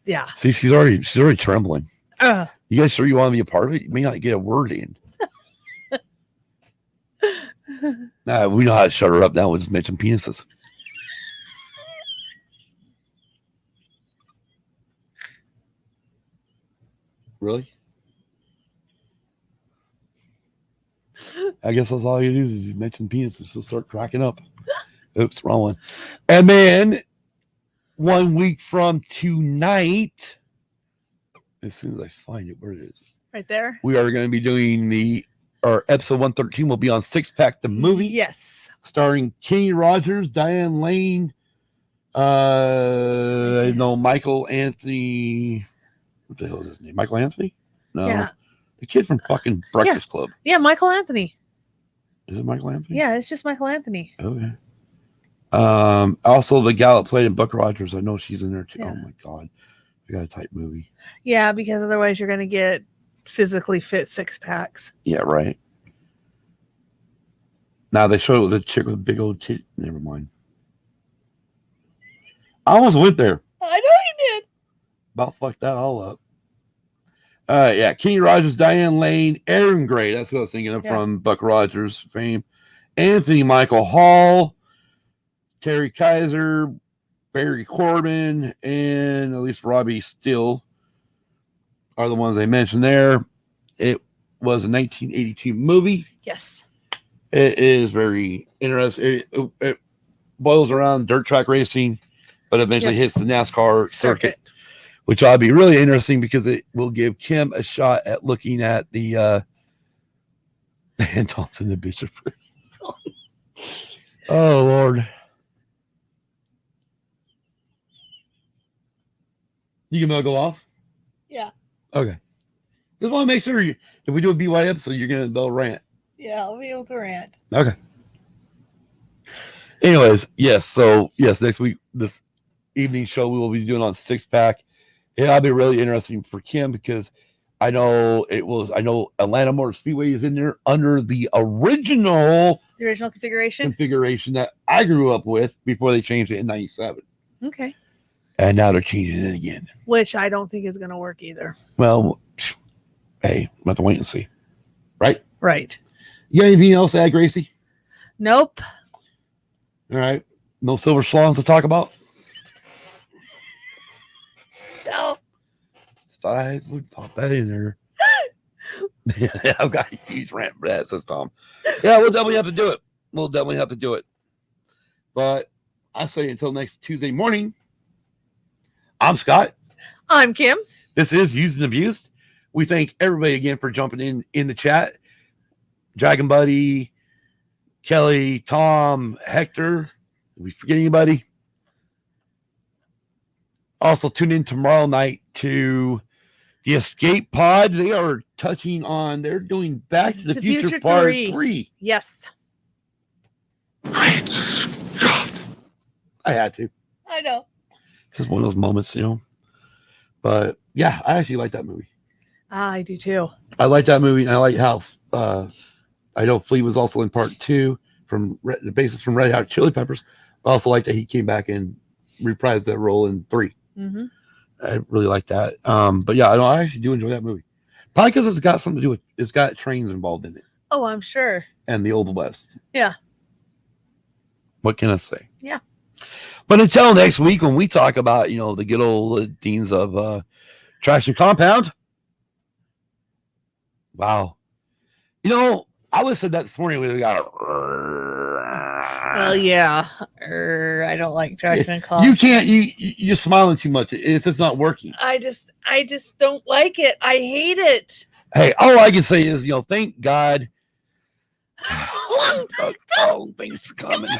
yeah. See, she's already trembling. You guys sure you want to be a part of it? You may not get a word in. Nah, we know how to shut her up now. We'll just mention penises. Really? I guess that's all you do is you mention penises. She'll start cracking up. Oops, wrong one. And then 1 week from tonight, as soon as I find it, where it is. Right there. We are going to be doing our episode 113 will be on Six Pack the movie. Yes. Starring Kenny Rogers, Diane Lane, I know Michael Anthony. What the hell is his name? Michael Anthony? No. Yeah. The kid from fucking Breakfast Club. Yeah, Michael Anthony. Is it Michael Anthony? Yeah, it's just Michael Anthony. Okay. Also the gal that played in Buck Rogers. I know she's in there too. Yeah. Oh my god. We got a type movie. Yeah, because otherwise you're gonna get physically fit six packs. Yeah, right. Now they showed it with a chick with a big old tit. Never mind. I almost went there. I know you did. About fucked that all up. Yeah, Kenny Rogers, Diane Lane, Aaron Gray. That's what I was thinking of from Buck Rogers fame. Anthony Michael Hall, Terry Kaiser, Barry Corbin, and at least Robbie Still are the ones they mentioned there. It was a 1982 movie. Yes. It is very interesting. It boils around dirt track racing, but eventually hits the NASCAR circuit. Which ought to be really interesting because it will give Kim a shot at looking at the Dan Thompson, the Bishop. Oh, Lord. You can go off? Yeah. Okay. Just want to make sure if we do a BY episode, you're going to go rant. Yeah, I'll be able to rant. Okay. Anyways, yes. So, yes, next week, this evening show we will be doing on Six Pack. It'll be really interesting for Kim because I know Atlanta Motor Speedway is in there under the original configuration that I grew up with before they changed it in 97. Okay. And now they're changing it again. Which I don't think is going to work either. Well, hey, we'll have to wait and see. Right? Right. You got anything else to add, Gracie? Nope. All right. No silver schlongs to talk about? No. Just thought I would pop that in there. Yeah, I've got a huge rant for that, says Tom. Yeah, we'll definitely have to do it. But I say until next Tuesday morning, I'm Scott. I'm Kim. This is Used and Abused. We thank everybody again for jumping in the chat. Dragon Buddy, Kelly, Tom, Hector. Did we forget anybody? Also, tune in tomorrow night to The Escape Pod. They are they're doing Back to the Future Part 3. Yes. Great Scott. I had to. I know. It's just one of those moments, But yeah, I actually like that movie. I do too. I like that movie. And I like how I know Flea was also in Part 2 from the basis from Red Hot Chili Peppers. I also like that he came back and reprised that role in 3. Mm-hmm. I really like that. But yeah, I actually do enjoy that movie. Probably because it's got something to do with it's got trains involved in it. Oh, I'm sure. And the Old West. Yeah. What can I say? Yeah. But until next week when we talk about, the good old deans of Traction Compound. Wow. I listened to that this morning. We got Well, yeah. I don't like Traction Compound. You can't. You're smiling too much. It's not working. I just don't like it. I hate it. Hey, all I can say is, thank God. Oh, thanks for coming.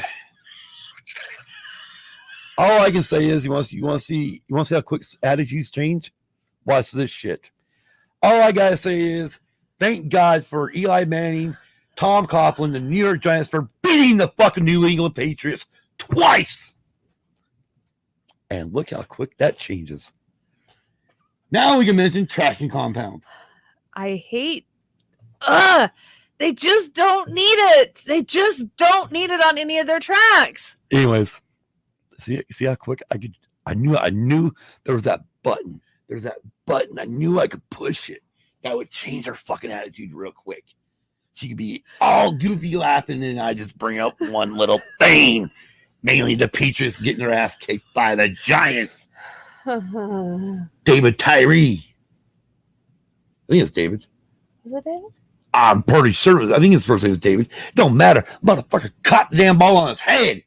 All I can say is, you want to see how quick attitudes change? Watch this shit. All I gotta say is, thank God for Eli Manning, Tom Coughlin, the New York Giants for beating the fucking New England Patriots twice. And look how quick that changes. Now we can mention Traction Compound. I hate. They just don't need it. They just don't need it on any of their tracks. Anyways, see how quick I knew there was that button. There's that button. I knew I could push it. That would change her fucking attitude real quick. She could be all goofy laughing, and I just bring up one little thing. Mainly the Patriots getting their ass kicked by the Giants. David Tyree. I think it's David. Is it David? I'm pretty sure. I think his first name is David. Don't matter. Motherfucker caught the damn ball on his head.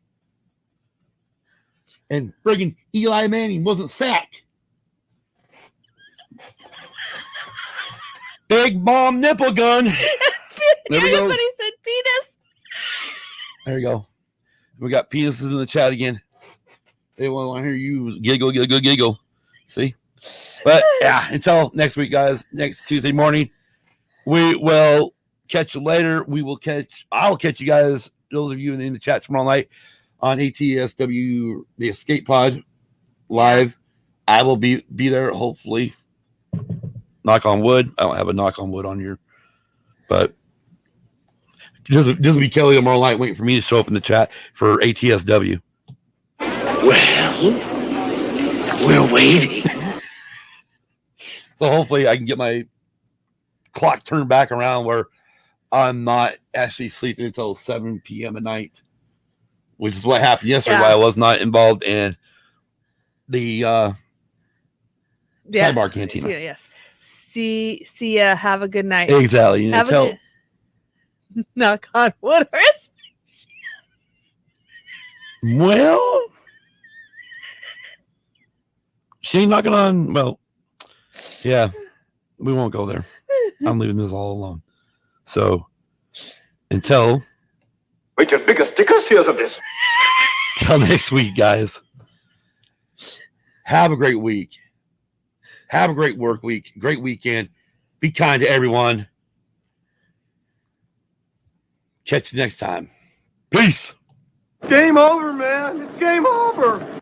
And friggin' Eli Manning wasn't sacked. Big bomb nipple gun. There we go. Everybody said penis. There we go. We got penises in the chat again. They want to hear you giggle. See? But yeah, until next week, guys. Next Tuesday morning, we will catch you later. I'll catch you guys, those of you in the chat tomorrow night on ATSW The Escape Pod live. I will be there, hopefully. Knock on wood. I don't have a knock on wood on here. But this will be Kelly tomorrow night waiting for me to show up in the chat for ATSW. Well, we're waiting. So hopefully I can get my clock turned back around where I'm not actually sleeping until 7 p.m. at night, which is what happened yesterday while I was not involved in the sidebar cantina. Yes. See ya. Have a good night. Exactly. Knock on wood. Well, she ain't knocking on. Well, yeah, we won't go there. I'm leaving this all alone. So until Wait till bigger stickers hears of this. till next week, guys. Have a great week. Have a great work week. Great weekend. Be kind to everyone. Catch you next time. Peace. Game over, man. It's game over.